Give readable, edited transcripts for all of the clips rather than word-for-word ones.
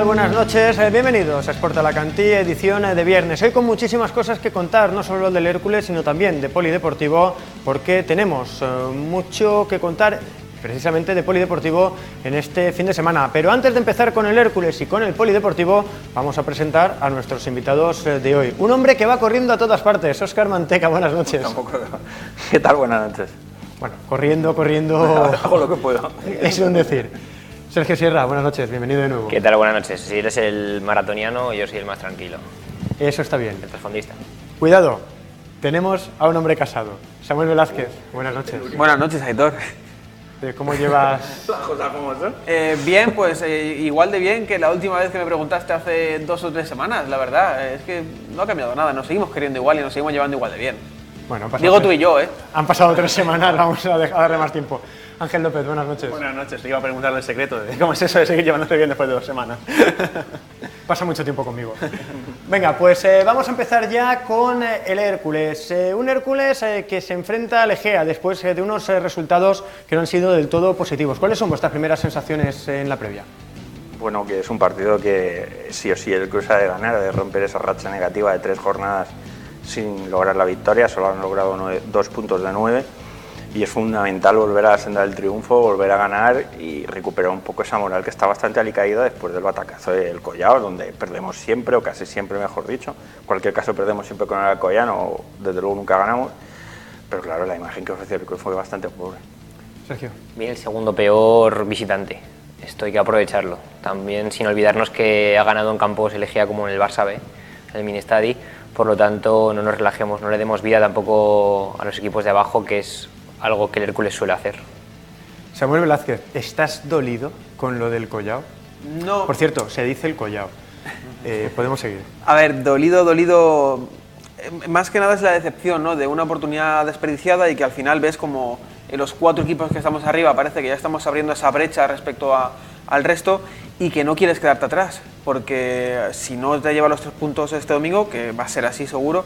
tal? Buenas noches, bienvenidos a Sport Alacantí, edición de viernes. Hoy con muchísimas cosas que contar, no solo del Hércules, sino también de Polideportivo, porque tenemos mucho que contar precisamente de Polideportivo en este fin de semana. Pero antes de empezar con el Hércules y con el Polideportivo, vamos a presentar a nuestros invitados de hoy. Un hombre que va corriendo a todas partes, Óscar Manteca, buenas noches. ¿Qué tal? Buenas noches. Bueno, corriendo... Hago lo que puedo. Es un decir. Sergio Sierra, buenas noches, bienvenido de nuevo. ¿Qué tal? Buenas noches. Si eres el maratoniano, yo soy el más tranquilo. Eso está bien. El trasfondista. Cuidado, tenemos a un hombre casado. Samuel Velázquez, buenas noches. Buenas noches, Aitor. ¿Cómo llevas? Las cosas como son. Bien, pues igual de bien que la última vez que me preguntaste hace 2 o 3 semanas, la verdad. Es que no ha cambiado nada, nos seguimos queriendo igual y nos seguimos llevando igual de bien. Bueno, digo tú y yo, ¿eh? Han pasado 3 semanas, vamos a darle más tiempo. Ángel López, buenas noches. Buenas noches, te iba a preguntar el secreto de cómo es eso de seguir llevándose bien después de 2 semanas. Pasa mucho tiempo conmigo. Venga, pues vamos a empezar ya con el Hércules. Un Hércules que se enfrenta al Egea después de unos resultados que no han sido del todo positivos. ¿Cuáles son vuestras primeras sensaciones en la previa? Bueno, que es un partido que sí o sí el Hércules ha de ganar, de romper esa racha negativa de 3 jornadas sin lograr la victoria. Solo han logrado 2 puntos de 9. Y es fundamental volver a la senda del triunfo, volver a ganar y recuperar un poco esa moral que está bastante alicaída después del batacazo del Collao, donde perdemos siempre, o casi siempre mejor dicho. En cualquier caso perdemos siempre con el Alcoyano, o desde luego nunca ganamos, pero claro, la imagen que ofreció el club fue bastante pobre. Sergio. Bien, el segundo peor visitante. Esto hay que aprovecharlo. También sin olvidarnos que ha ganado en campos el Egea como en el Barça B, en el Ministadi. Por lo tanto, no nos relajemos, no le demos vida tampoco a los equipos de abajo, que es algo que el Hércules suele hacer. Samuel Velázquez, ¿estás dolido con lo del Collao? No. Por cierto, se dice el Collao. Podemos seguir. A ver, dolido. Más que nada es la decepción, ¿no? De una oportunidad desperdiciada y que al final ves como en los 4 equipos que estamos arriba parece que ya estamos abriendo esa brecha respecto al resto y que no quieres quedarte atrás, porque si no te lleva los 3 puntos este domingo, que va a ser así seguro,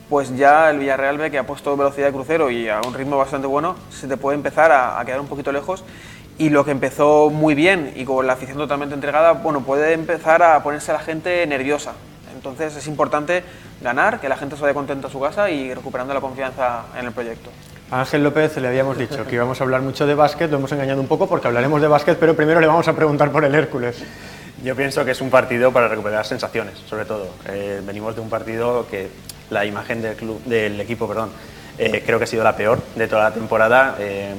pues ya el Villarreal ve que ha puesto velocidad de crucero y a un ritmo bastante bueno, se te puede empezar a quedar un poquito lejos, y lo que empezó muy bien y con la afición totalmente entregada, bueno, puede empezar a ponerse a la gente nerviosa. Entonces es importante ganar, que la gente se vaya contenta a su casa y recuperando la confianza en el proyecto. A Ángel López le habíamos dicho que íbamos a hablar mucho de básquet, lo hemos engañado un poco porque hablaremos de básquet, pero primero le vamos a preguntar por el Hércules. Yo pienso que es un partido para recuperar sensaciones, sobre todo. Venimos de un partido que la imagen del equipo, creo que ha sido la peor de toda la temporada,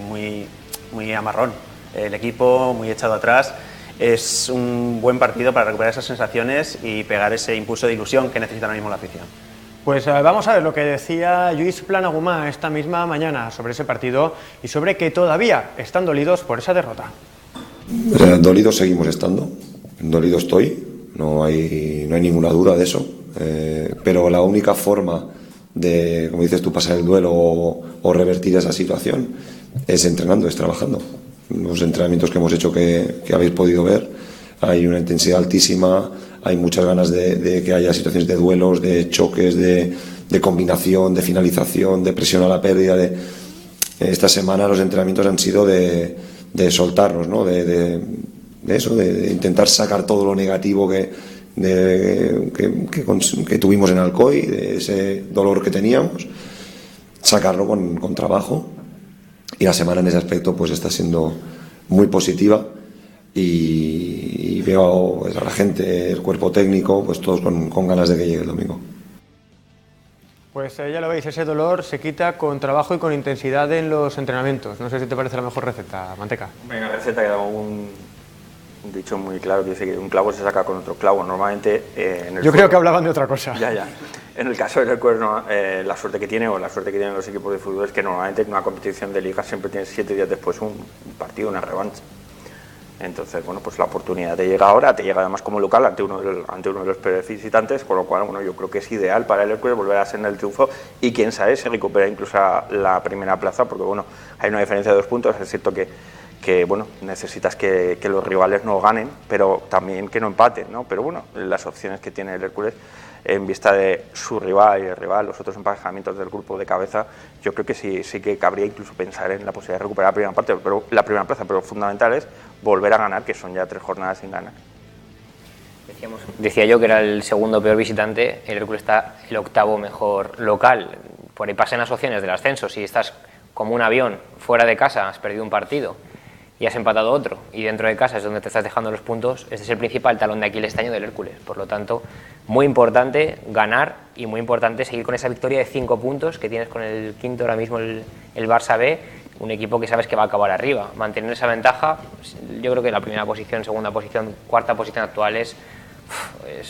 muy amarrón. El equipo muy echado atrás. Es un buen partido para recuperar esas sensaciones y pegar ese impulso de ilusión que necesita ahora mismo la afición. Pues vamos a ver lo que decía Lluís Planagumá esta misma mañana sobre ese partido y sobre que todavía están dolidos por esa derrota. Dolidos seguimos estando, dolido estoy, no hay ninguna duda de eso, pero la única forma de, como dices tú, pasar el duelo o revertir esa situación es entrenando, es trabajando. Los entrenamientos que hemos hecho que habéis podido ver, hay una intensidad altísima, hay muchas ganas de que haya situaciones de duelos, de choques, de combinación, de finalización, de presión a la pérdida. Esta semana los entrenamientos han sido de soltarnos, ¿no? de eso, de intentar sacar todo lo negativo que tuvimos en Alcoy, de ese dolor que teníamos, sacarlo con trabajo. Y la semana en ese aspecto pues está siendo muy positiva y veo a la gente, el cuerpo técnico, pues todos con ganas de que llegue el domingo. Pues ya lo veis, ese dolor se quita con trabajo y con intensidad en los entrenamientos. No sé si te parece la mejor receta, Manteca. Venga, receta que da un dicho muy claro que dice que un clavo se saca con otro clavo. Normalmente Yo creo que hablaban de otra cosa. Ya. En el caso del Hércules, la suerte que tienen los equipos de fútbol es que normalmente en una competición de liga siempre tienes 7 días después un partido, una revancha. Entonces, bueno, pues la oportunidad te llega ahora, te llega además como local ante uno de los peores visitantes, con lo cual, bueno, yo creo que es ideal para el Hércules volver a ser en el triunfo y quién sabe se recupera incluso la primera plaza, porque bueno, hay una diferencia de 2 puntos, es cierto que bueno, necesitas que los rivales no ganen, pero también que no empaten, ¿no? Pero bueno, las opciones que tiene el Hércules en vista de su rival y el rival, los otros emparejamientos del grupo de cabeza, yo creo que sí que cabría incluso pensar en la posibilidad de recuperar la primera plaza, pero fundamental es volver a ganar, que son ya 3 jornadas sin ganar. Decía yo que era el segundo peor visitante, el Hércules está el octavo mejor local. Por ahí pasan las opciones del ascenso. Si estás como un avión fuera de casa, has perdido un partido y has empatado otro, y dentro de casa es donde te estás dejando los puntos, este es el principal talón de Aquiles este año del Hércules. Por lo tanto, muy importante ganar y muy importante seguir con esa victoria de 5 puntos que tienes con el quinto ahora mismo, el Barça B, un equipo que sabes que va a acabar arriba. Mantener esa ventaja, yo creo que la primera posición, segunda posición, cuarta posición actual es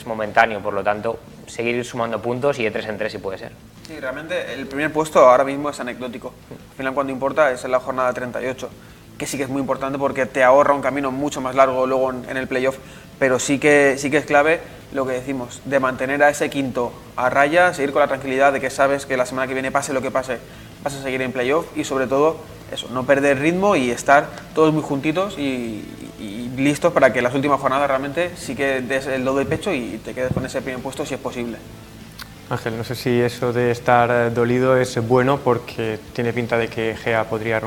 momentáneo, por lo tanto, seguir sumando puntos y de 3 en 3 si puede ser. Sí, realmente el primer puesto ahora mismo es anecdótico. Al final, cuando importa es en la jornada 38, que sí que es muy importante porque te ahorra un camino mucho más largo luego en el playoff, pero sí que es clave lo que decimos, de mantener a ese quinto a raya, seguir con la tranquilidad de que sabes que la semana que viene, pase lo que pase, vas a seguir en playoff, y sobre todo eso, no perder ritmo y estar todos muy juntitos y listos para que las últimas jornadas realmente sí que des el do de pecho y te quedes con ese primer puesto si es posible. Ángel, no sé si eso de estar dolido es bueno, porque tiene pinta de que Gea podría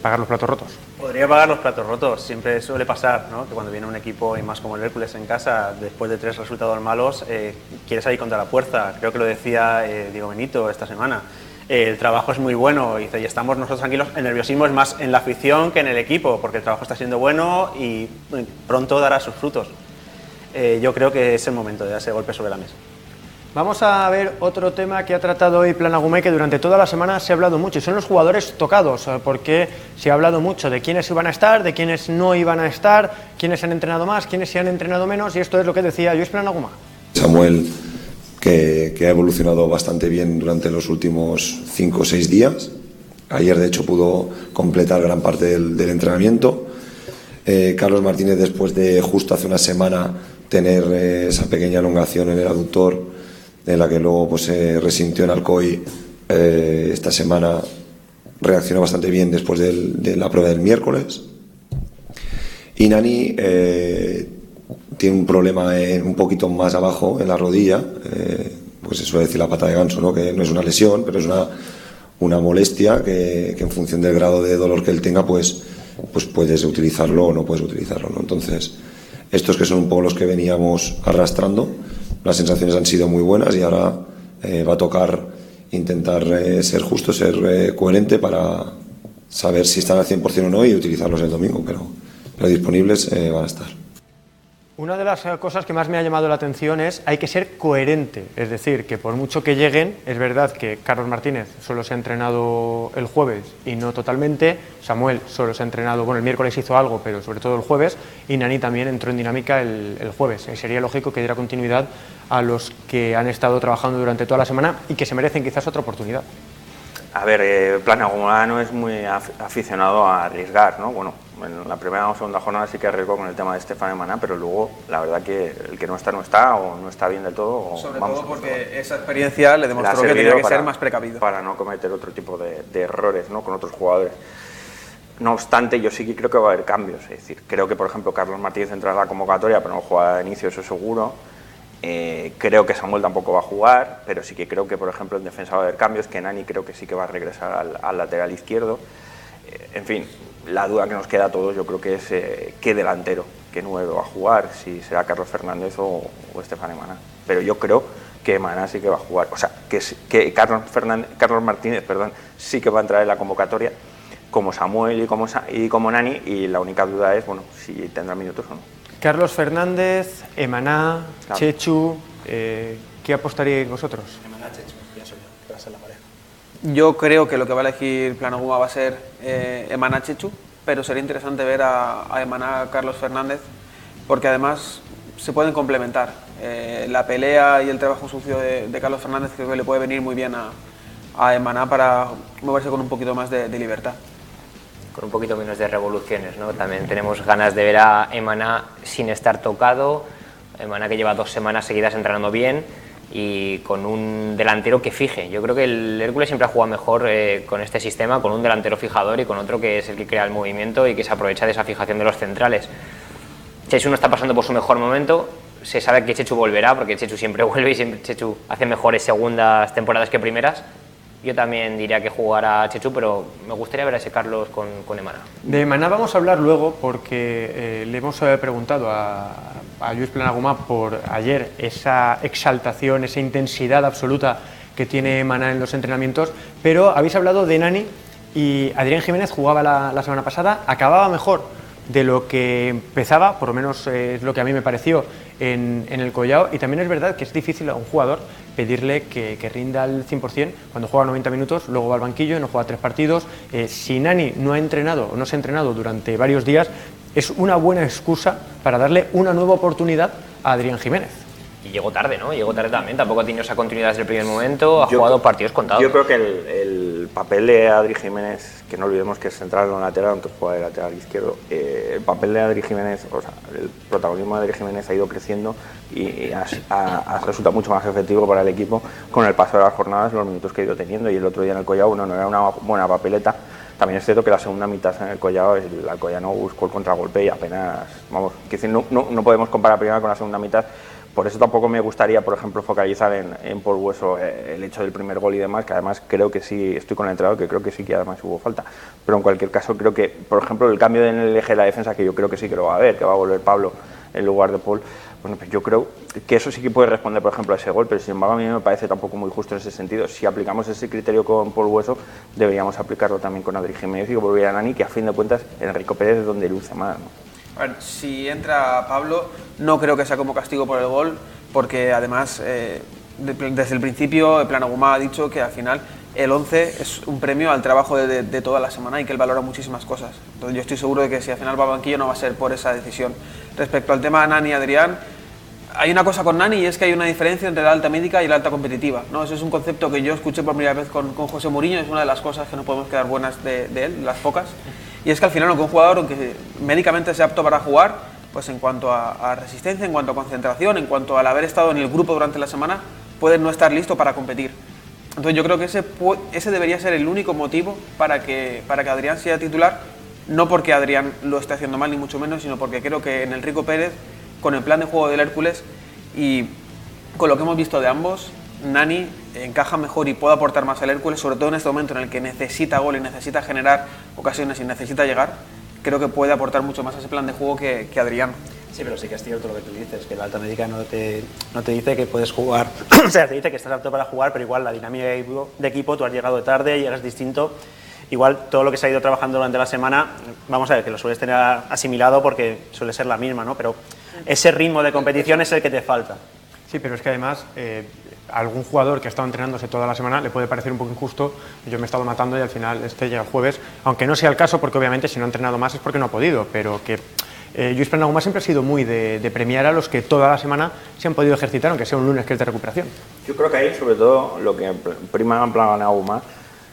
pagar los platos rotos. Podría pagar los platos rotos, siempre suele pasar, ¿no? Que cuando viene un equipo y más como el Hércules en casa, después de 3 resultados malos, quiere salir contra la fuerza. Creo que lo decía Diego Benito esta semana. El trabajo es muy bueno, y estamos nosotros tranquilos. El nerviosismo es más en la afición que en el equipo, porque el trabajo está siendo bueno y pronto dará sus frutos. Yo creo que es el momento de dar ese golpe sobre la mesa. Vamos a ver otro tema que ha tratado hoy Planagumé, que durante toda la semana se ha hablado mucho, y son los jugadores tocados, porque se ha hablado mucho de quiénes iban a estar, de quiénes no iban a estar, quiénes han entrenado más, quiénes se han entrenado menos, y esto es lo que decía Lluís Planagumé. Samuel, que ha evolucionado bastante bien durante los últimos 5 o 6 días. Ayer, de hecho, pudo completar gran parte del entrenamiento. Carlos Martínez, después de justo hace una semana tener esa pequeña elongación en el aductor, en la que luego pues, se resintió en Alcoy, esta semana reaccionó bastante bien después de la prueba del miércoles. Y Nani tiene un problema un poquito más abajo en la rodilla, pues se suele decir la pata de ganso, ¿no? Que no es una lesión, pero es una molestia que en función del grado de dolor que él tenga, pues puedes utilizarlo o no puedes utilizarlo, ¿no? Entonces, estos que son un poco los que veníamos arrastrando, las sensaciones han sido muy buenas, y ahora va a tocar intentar ser justo, ser coherente para saber si están al 100% o no y utilizarlos el domingo, pero disponibles van a estar. Una de las cosas que más me ha llamado la atención es hay que ser coherente, es decir, que por mucho que lleguen, es verdad que Carlos Martínez solo se ha entrenado el jueves y no totalmente, Samuel solo se ha entrenado, bueno, el miércoles hizo algo, pero sobre todo el jueves, y Nani también entró en dinámica el jueves. Sería lógico que diera continuidad a los que han estado trabajando durante toda la semana y que se merecen quizás otra oportunidad. A ver, Planagumé no es muy aficionado a arriesgar, ¿no? Bueno, en la primera o segunda jornada sí que arriesgó con el tema de Estefan Emaná, pero luego la verdad que el que no está o no está bien del todo. Sobre todo porque esa experiencia le demostró que tenía que ser más precavido. Para no cometer otro tipo de errores, ¿no? Con otros jugadores. No obstante, yo sí que creo que va a haber cambios. Es decir, creo que por ejemplo Carlos Martínez entrará a la convocatoria, pero no juega de inicio, eso seguro. Creo que Samuel tampoco va a jugar, pero sí que creo que por ejemplo en defensa va a haber cambios, que Nani creo que sí que va a regresar al lateral izquierdo. En fin, la duda que nos queda a todos yo creo que es qué delantero, qué 9 va a jugar, si será Carlos Fernández o Estefan Emaná. Pero yo creo que Emaná sí que va a jugar, o sea, que Carlos Martínez sí que va a entrar en la convocatoria, como Samuel y como Nani, y la única duda es, bueno, si tendrá minutos o no. Carlos Fernández, Emaná, claro. Chechu, ¿qué apostaríais vosotros? Emaná, Chechu, ya soy yo, que va a ser la pareja. Yo creo que lo que va a elegir Planagumé va a ser Emaná, Chechu, pero sería interesante ver a Emaná, Carlos Fernández, porque además se pueden complementar. La pelea y el trabajo sucio de Carlos Fernández creo que le puede venir muy bien a Emaná para moverse con un poquito más de libertad. Con un poquito menos de revoluciones, ¿no? También tenemos ganas de ver a Emaná sin estar tocado, Emaná que lleva 2 semanas seguidas entrenando bien y con un delantero que fije. Yo creo que el Hércules siempre ha jugado mejor con este sistema, con un delantero fijador y con otro que es el que crea el movimiento y que se aprovecha de esa fijación de los centrales. Chechu no está pasando por su mejor momento, se sabe que Chechu volverá, porque Chechu siempre vuelve y siempre Chechu hace mejores segundas temporadas que primeras. Yo también diría que jugará Chechu, pero me gustaría ver a ese Carlos con Emaná. De Emaná vamos a hablar luego, porque le hemos preguntado a a Lluís Planagumá por ayer esa exaltación, esa intensidad absoluta que tiene Maná en los entrenamientos, pero habéis hablado de Nani y Adrián Jiménez jugaba la semana pasada, acababa mejor de lo que empezaba, por lo menos es lo que a mí me pareció en el Collao, y también es verdad que es difícil a un jugador pedirle que rinda al 100% cuando juega 90 minutos, luego va al banquillo y no juega 3 partidos. Si Nani no ha entrenado o no se ha entrenado durante varios días, es una buena excusa para darle una nueva oportunidad a Adrián Jiménez. Y llegó tarde, ¿no? Llegó tarde también, tampoco ha tenido esa continuidad desde el primer momento, ha jugado partidos contados. Yo creo que el papel de Adri Jiménez, que no olvidemos que es central o lateral, aunque juega de lateral izquierdo, el papel de Adri Jiménez, o sea, el protagonismo de Adri Jiménez ha ido creciendo y ha resultado mucho más efectivo para el equipo con el paso de las jornadas, los minutos que ha ido teniendo, y el otro día en el Collao no era una buena papeleta. También es cierto que la segunda mitad en el Collao, el alcoyano buscó el contragolpe y apenas, vamos, no podemos comparar primera con la segunda mitad. Por eso tampoco me gustaría, por ejemplo, focalizar en Paul Hueso el hecho del primer gol y demás, que además creo que sí, estoy con el entrenador, que creo que sí que además hubo falta. Pero en cualquier caso creo que, por ejemplo, el cambio en el eje de la defensa, que yo creo que sí que lo va a haber, que va a volver Pablo en lugar de Paul, bueno, pues yo creo que eso sí que puede responder, por ejemplo, a ese gol, pero sin embargo a mí me parece tampoco muy justo en ese sentido. Si aplicamos ese criterio con Paul Hueso, deberíamos aplicarlo también con Adri Jiménez y que volviera a Nani, que a fin de cuentas Enrico Pérez es donde luce más, ¿no? A ver, si entra Pablo, no creo que sea como castigo por el gol, porque además desde el principio Planagumá ha dicho que al final el 11 es un premio al trabajo de toda la semana y que él valora muchísimas cosas. Entonces yo estoy seguro de que si al final va al banquillo no va a ser por esa decisión. Respecto al tema de Nani y Adrián, hay una cosa con Nani y es que hay una diferencia entre la alta médica y la alta competitiva, ¿no? Eso es un concepto que yo escuché por primera vez con José Mourinho, es una de las cosas que no podemos quedar buenas de él, las pocas. Y es que al final, aunque un jugador, aunque médicamente sea apto para jugar, pues en cuanto a resistencia, en cuanto a concentración, en cuanto al haber estado en el grupo durante la semana, puede no estar listo para competir. Entonces yo creo que ese debería ser el único motivo para que Adrián sea titular, no porque Adrián lo esté haciendo mal ni mucho menos, sino porque creo que en Enrico Pérez, con el plan de juego del Hércules y con lo que hemos visto de ambos, Nani encaja mejor y puede aportar más al Hércules, sobre todo en este momento en el que necesita gol y necesita generar ocasiones y necesita llegar. Creo que puede aportar mucho más a ese plan de juego que Adrián. Sí, pero sí que es cierto lo que tú dices, que la alta médica no te dice que puedes jugar, o sea, te dice que estás apto para jugar, pero igual la dinámica de equipo, tú has llegado tarde, llegas distinto, igual todo lo que se ha ido trabajando durante la semana, vamos a ver, que lo sueles tener asimilado porque suele ser la misma, ¿no? Pero ese ritmo de competición es el que te falta. Sí, pero es que además algún jugador que ha estado entrenándose toda la semana le puede parecer un poco injusto. Yo me he estado matando y al final llega el jueves, aunque no sea el caso, porque obviamente si no ha entrenado más es porque no ha podido, pero que Lluís Planagumá siempre ha sido muy de premiar a los que toda la semana se han podido ejercitar, aunque sea un lunes que es de recuperación. Yo creo que ahí sobre todo lo que prima en Planagumá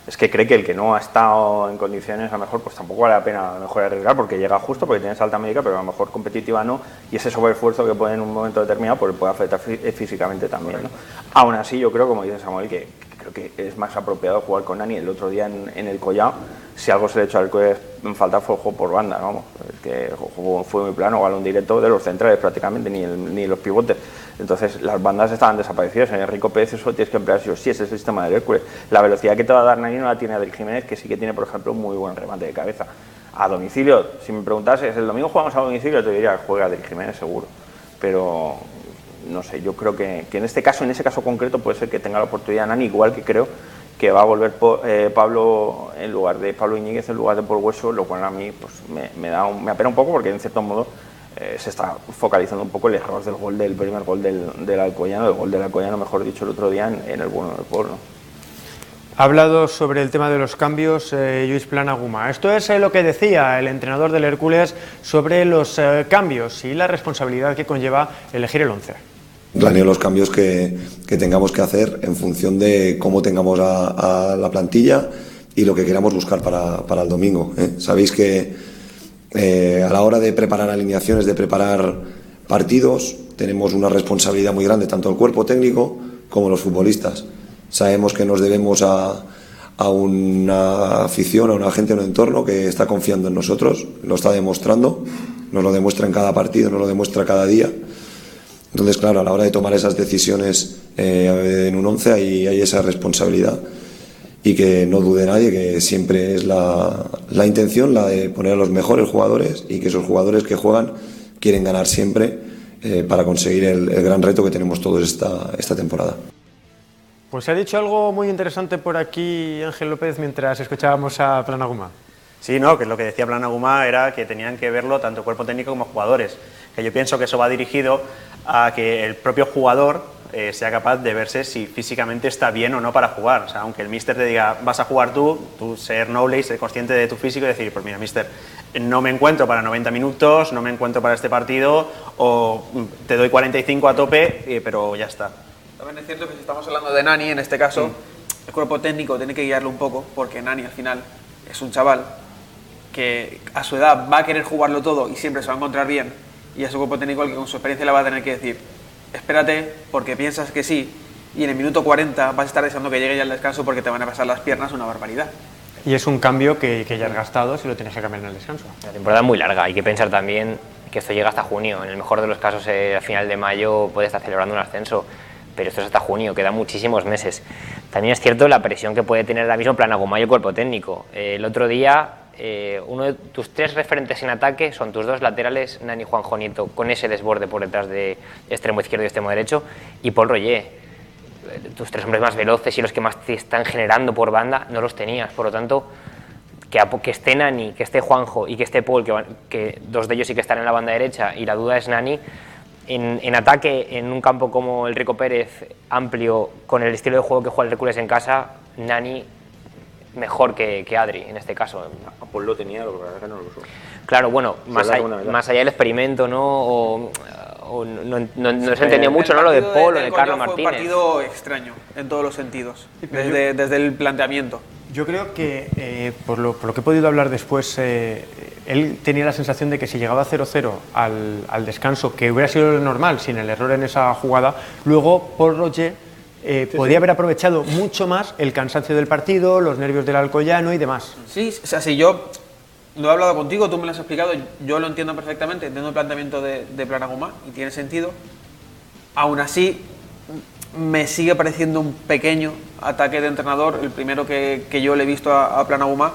es que cree que el que no ha estado en condiciones, a lo mejor pues tampoco vale la pena a lo mejor arriesgar porque llega justo, porque tienes alta médica, pero a lo mejor competitiva no, y ese sobreesfuerzo que puede en un momento determinado pues puede afectar físicamente también, ¿no? Aún así yo creo, como dice Samuel, que creo que es más apropiado jugar con Nani. El otro día en el Collao, si algo se le echó al Collao en falta fue el juego por banda, vamos, es que el juego fue muy plano, balón directo de los centrales prácticamente, ni los pivotes. Entonces las bandas estaban desaparecidas. En Enrico Pérez eso tienes que emplear sí o sí, ese es el sistema del Hércules. La velocidad que te va a dar Nani no la tiene Adri Jiménez, que sí que tiene, por ejemplo, un muy buen remate de cabeza. A domicilio, si me preguntases, ¿el domingo jugamos a domicilio? Te diría, juega Adri Jiménez seguro. Pero no sé, yo creo que en ese caso concreto puede ser que tenga la oportunidad Nani, igual que creo que va a volver Pablo en lugar de Pablo Iñiguez, en lugar de Paul Hueso, lo cual a mí pues, me apena un poco porque en cierto modo se está focalizando un poco el error del primer gol del Alcoyano, el gol del Alcoyano, mejor dicho, el otro día en el bueno del pueblo. Ha hablado sobre el tema de los cambios Lluís Planagumá. Esto es lo que decía el entrenador del Hércules sobre los cambios y la responsabilidad que conlleva elegir el 11. Planeo los cambios que tengamos que hacer en función de cómo tengamos a la plantilla y lo que queramos buscar para el domingo. Sabéis que a la hora de preparar alineaciones, de preparar partidos, tenemos una responsabilidad muy grande, tanto el cuerpo técnico como los futbolistas. Sabemos que nos debemos a una afición, a una gente, a un entorno que está confiando en nosotros, lo está demostrando, nos lo demuestra en cada partido, nos lo demuestra cada día. Entonces, claro, a la hora de tomar esas decisiones en un 11 hay esa responsabilidad y que no dude nadie que siempre es la intención la de poner a los mejores jugadores y que esos jugadores que juegan quieren ganar siempre para conseguir el gran reto que tenemos todos esta temporada. Pues ha dicho algo muy interesante por aquí Ángel López mientras escuchábamos a Planaguma. Sí, no, que lo que decía Planaguma era que tenían que verlo tanto cuerpo técnico como jugadores. Que yo pienso que eso va dirigido a que el propio jugador sea capaz de verse si físicamente está bien o no para jugar. O sea, aunque el míster te diga, vas a jugar tú ser noble y ser consciente de tu físico y decir, pues mira, míster, no me encuentro para 90 minutos, no me encuentro para este partido, o te doy 45 a tope, pero ya está. También es cierto que si estamos hablando de Nani, en este caso, el cuerpo técnico tiene que guiarlo un poco, porque Nani al final es un chaval que a su edad va a querer jugarlo todo y siempre se va a encontrar bien, y a su cuerpo técnico el que con su experiencia le va a tener que decir, espérate porque piensas que sí, y en el minuto 40 vas a estar deseando que llegue ya el descanso porque te van a pasar las piernas una barbaridad. Y es un cambio que ya has gastado si lo tienes que cambiar en el descanso. La temporada es muy larga, hay que pensar también que esto llega hasta junio. En el mejor de los casos, a final de mayo puede estar celebrando un ascenso, pero esto es hasta junio, quedan muchísimos meses. También es cierto la presión que puede tener ahora mismo Planaguma y el cuerpo técnico. El otro día, uno de tus 3 referentes en ataque son tus 2 laterales, Nani Juanjo Nieto, con ese desborde por detrás de extremo izquierdo y extremo derecho, y Paul Roger. Tus 3 hombres más veloces y los que más te están generando por banda, no los tenías. Por lo tanto, que esté Nani, que esté Juanjo y que esté Paul, que 2 de ellos sí que están en la banda derecha, y la duda es Nani, en ataque, en un campo como el Rico Pérez, amplio, con el estilo de juego que juega el Hércules en casa, Nani mejor que Adri, en este caso. A Paul lo tenía, lo que pasa es que no lo usó. Claro, bueno, más allá del experimento, ¿no? No se entendió mucho, ¿no? Lo de Paul o de Carlos Martínez. Fue un partido extraño en todos los sentidos, desde el planteamiento. Yo creo que, por lo que he podido hablar después, él tenía la sensación de que si llegaba 0-0 al descanso, que hubiera sido lo normal, sin el error en esa jugada, luego Paul Roger podía haber aprovechado mucho más el cansancio del partido, los nervios del Alcoyano y demás. Sí, o sea, si yo no he hablado contigo, tú me lo has explicado, yo lo entiendo perfectamente, entiendo el planteamiento de Planaguma y tiene sentido. Aún así, me sigue pareciendo un pequeño ataque de entrenador, el primero que yo le he visto a Planaguma,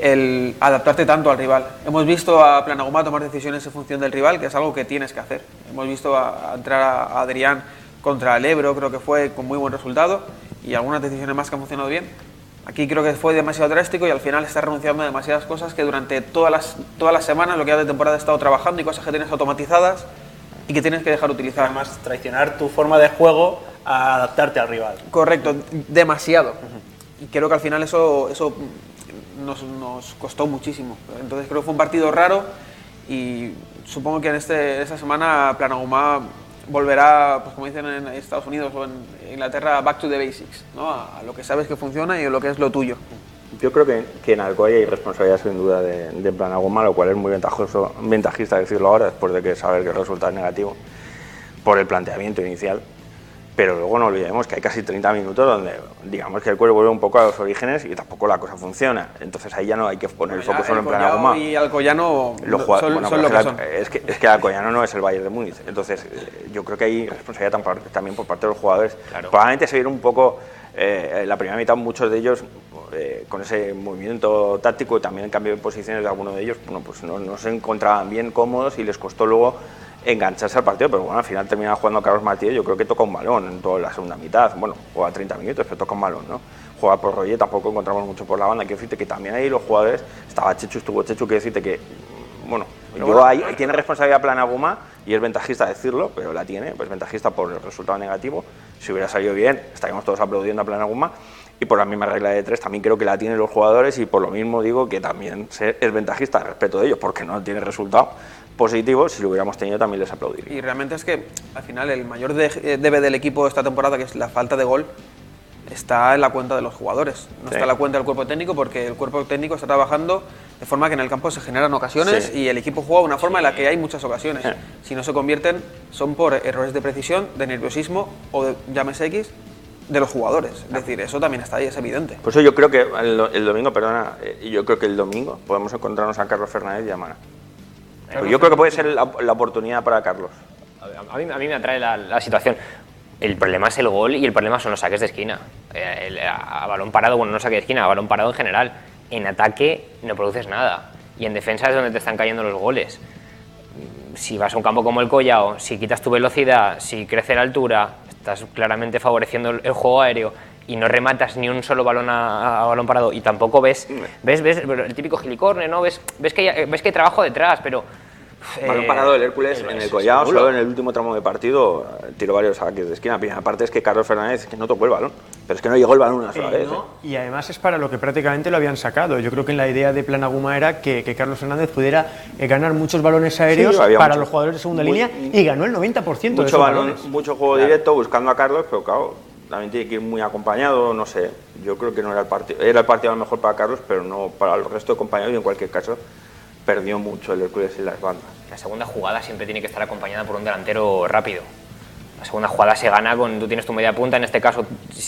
el adaptarte tanto al rival. Hemos visto a Planaguma tomar decisiones en función del rival, que es algo que tienes que hacer. Hemos visto a entrar a Adrián contra el Ebro, creo que fue con muy buen resultado, y algunas decisiones más que han funcionado bien. Aquí creo que fue demasiado drástico y al final está renunciando a demasiadas cosas que durante todas las semanas, lo que ya de temporada, he estado trabajando, y cosas que tienes automatizadas y que tienes que dejar utilizar. Además, traicionar tu forma de juego a adaptarte al rival. Correcto, demasiado. Y creo que al final eso nos costó muchísimo. Entonces creo que fue un partido raro y supongo que en esta semana Planaguma volverá, pues como dicen en Estados Unidos o en Inglaterra, back to the basics, ¿no? A lo que sabes que funciona y a lo que es lo tuyo. Yo creo que en Alcoy hay responsabilidad sin duda de Planaguma, lo cual es muy ventajista decirlo ahora, después de que saber que el resultado es negativo, por el planteamiento inicial. Pero luego no olvidemos que hay casi 30 minutos donde digamos que el cuerpo vuelve un poco a los orígenes y tampoco la cosa funciona. Entonces ahí ya no hay que poner el foco solo en Planaguma. Y Alcoyano son lo que son. Es que Alcoyano no es el Bayern de Múnich. Entonces yo creo que hay responsabilidad también por parte de los jugadores. Claro. Probablemente se vieron un poco la primera mitad, muchos de ellos con ese movimiento táctico y también el cambio de posiciones de algunos de ellos, bueno, pues no se encontraban bien cómodos y les costó luego engancharse al partido, pero bueno, al final termina jugando Carlos Martínez. Yo creo que toca un balón en toda la segunda mitad, bueno, juega 30 minutos, pero toca un balón, ¿no? Juega por Roger, tampoco encontramos mucho por la banda. Quiero decirte que también ahí los jugadores, estuvo Chechu, quiero decirte que, bueno, ahí tiene responsabilidad Planaguma y es ventajista decirlo, pero la tiene, pues ventajista por el resultado negativo. Si hubiera salido bien, estaríamos todos aplaudiendo a Planaguma. Y por la misma regla de 3 también creo que la tienen los jugadores y por lo mismo digo que también es ventajista al respecto de ellos, porque no tiene resultado positivo. Si lo hubiéramos tenido también les aplaudiría. Y realmente es que al final el mayor debe del equipo esta temporada, que es la falta de gol, está en la cuenta de los jugadores, no está en la cuenta del cuerpo técnico, porque el cuerpo técnico está trabajando de forma que en el campo se generan ocasiones y el equipo juega de una forma en la que hay muchas ocasiones. Si no se convierten, son por errores de precisión, de nerviosismo o de, llámese X, de los jugadores. Es decir, eso también está ahí, es evidente. Por eso yo creo que el domingo, yo creo que el domingo podemos encontrarnos a Carlos Fernández y a Mana. Yo creo que puede ser la oportunidad para Carlos. A mí me atrae la situación. El problema es el gol y el problema son los saques de esquina. A balón parado, bueno, no saque de esquina, a balón parado en general. En ataque no produces nada. Y en defensa es donde te están cayendo los goles. si vas a un campo como el Collao, si quitas tu velocidad, si crece la altura, estás claramente favoreciendo el juego aéreo y no rematas ni un solo balón a balón parado y tampoco ves el típico gilicorne, ¿no? Ves que hay trabajo detrás, pero... Balón parado del Hércules en el Collao, solo en el último tramo de partido tiró varios saques de esquina. La parte es que Carlos Fernández que no tocó el balón, pero es que no llegó el balón una sola vez. No, y además es para lo que prácticamente lo habían sacado. Yo creo que la idea de Planaguma era que Carlos Fernández pudiera ganar muchos balones aéreos para los jugadores de segunda línea y ganó el 90% de esos balones. Mucho juego directo buscando a Carlos, pero claro, también tiene que ir muy acompañado, no sé. Yo creo que no era el partido. Era el partido a lo mejor para Carlos, pero no para el resto de compañeros y en cualquier caso perdió mucho el Hércules en las bandas. La segunda jugada siempre tiene que estar acompañada por un delantero rápido. La segunda jugada se gana con, tú tienes tu media punta, en este caso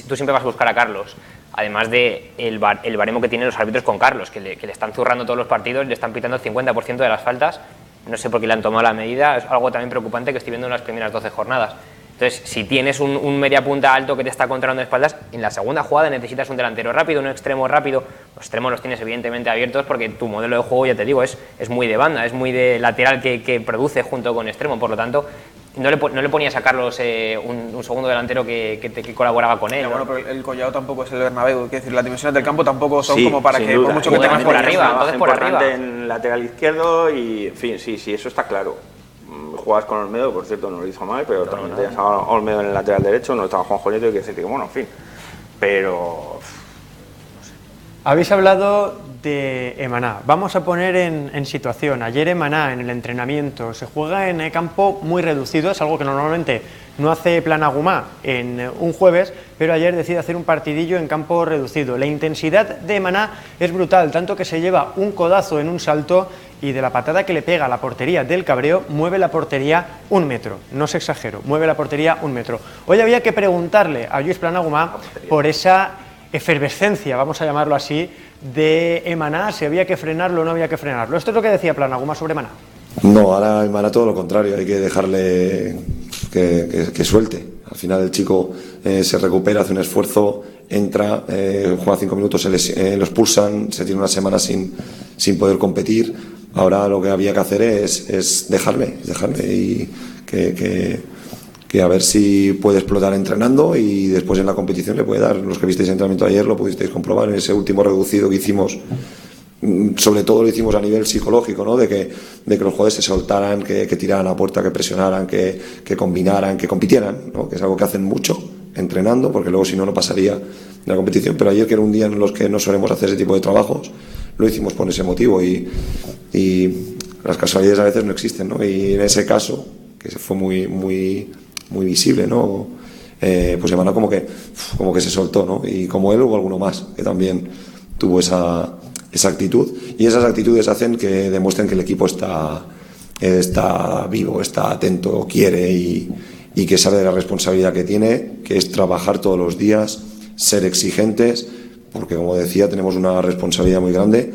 tú siempre vas a buscar a Carlos, además de el baremo que tienen los árbitros con Carlos, que le están zurrando todos los partidos, le están pitando el 50% de las faltas, no sé por qué le han tomado la medida, es algo también preocupante que estoy viendo en las primeras 12 jornadas. Entonces, si tienes un media punta alto que te está controlando de espaldas, en la segunda jugada necesitas un delantero rápido, un extremo rápido. Los extremos los tienes evidentemente abiertos porque tu modelo de juego, ya te digo, es muy de banda, es muy de lateral que produce junto con extremo. Por lo tanto, no le ponías a Carlos un segundo delantero que colaboraba con él. Pero bueno, pero el Collao tampoco es el Bernabéu, es decir, las dimensiones del campo tampoco son como para que, duda, por mucho que tengas por arriba, entonces por arriba. En lateral izquierdo y, en fin, sí, eso está claro. Jugabas con Olmedo, por cierto, no lo hizo mal, pero también tenías a Olmedo en el lateral derecho, no estaba Juanjo Nieto, y que decir que, bueno, en fin. Pero... no sé. Habéis hablado de Emaná. Vamos a poner en situación. Ayer Emaná en el entrenamiento se juega en campo muy reducido, es algo que normalmente no hace Planagumá en un jueves, pero ayer decide hacer un partidillo en campo reducido. La intensidad de Emaná es brutal, tanto que se lleva un codazo en un salto y de la patada que le pega a la portería del Cabreo mueve la portería 1 metro, no os exagero, mueve la portería 1 metro. Hoy había que preguntarle a Lluís Planagumá por esa efervescencia, vamos a llamarlo así, de Emaná, si había que frenarlo o no había que frenarlo. Esto es lo que decía Planagumá sobre Emaná. No, ahora Emaná todo lo contrario, hay que dejarle que suelte. Al final el chico se recupera, hace un esfuerzo, entra, juega 5 minutos, lo expulsan, se tiene una semana sin poder competir. Ahora lo que había que hacer es dejarle y que a ver si puede explotar entrenando y después en la competición le puede dar. Los que visteis el entrenamiento ayer lo pudisteis comprobar en ese último reducido que hicimos. Sobre todo lo hicimos a nivel psicológico, ¿no? de que los jugadores se soltaran, que tiraran a puerta, que presionaran, que combinaran, que compitieran, ¿no? Que es algo que hacen mucho entrenando, porque luego si no pasaría la competición. Pero ayer, que era un día en los que no solemos hacer ese tipo de trabajos, lo hicimos por ese motivo y las casualidades a veces no existen, ¿no? Y en ese caso, que fue muy visible, ¿no? Pues Emaná como que se soltó, ¿no? Y como él hubo alguno más que también tuvo esa actitud, y esas actitudes hacen que demuestren que el equipo está vivo, está atento, quiere y que sabe de la responsabilidad que tiene, que es trabajar todos los días, ser exigentes, porque como decía tenemos una responsabilidad muy grande.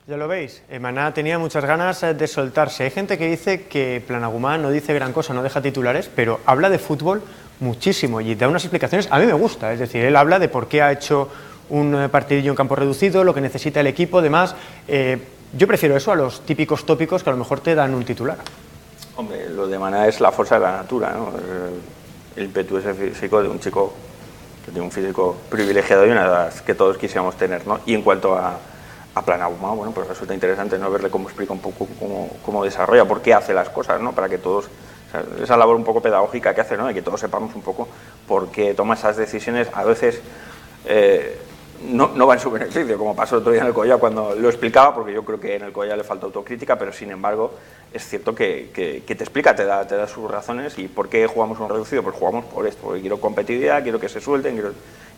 Ya lo veis, Emaná tenía muchas ganas de soltarse. Hay gente que dice que Planagumá no dice gran cosa, no deja titulares, pero habla de fútbol muchísimo y da unas explicaciones, a mí me gusta, es decir, él habla de por qué ha hecho un partidillo en campo reducido, lo que necesita el equipo, demás. Yo prefiero eso a los típicos tópicos que a lo mejor te dan un titular. Hombre, lo de Emaná es la fuerza de la natura, ¿no? El impetu ese físico de un chico que tiene un físico privilegiado y una edad que todos quisiéramos tener, ¿no? Y en cuanto a Planagumá, bueno, pues resulta interesante, ¿no? Verle cómo explica un poco cómo desarrolla, por qué hace las cosas, ¿no? Para que todos, o sea, esa labor un poco pedagógica que hace, ¿no? De que todos sepamos un poco por qué toma esas decisiones, a veces no va en su beneficio, como pasó el otro día en el Collao cuando lo explicaba, porque yo creo que en el Collao le falta autocrítica, pero sin embargo es cierto que te explica, te da sus razones. ¿Y por qué jugamos un reducido? Pues jugamos por esto, porque quiero competitividad, quiero que se suelten,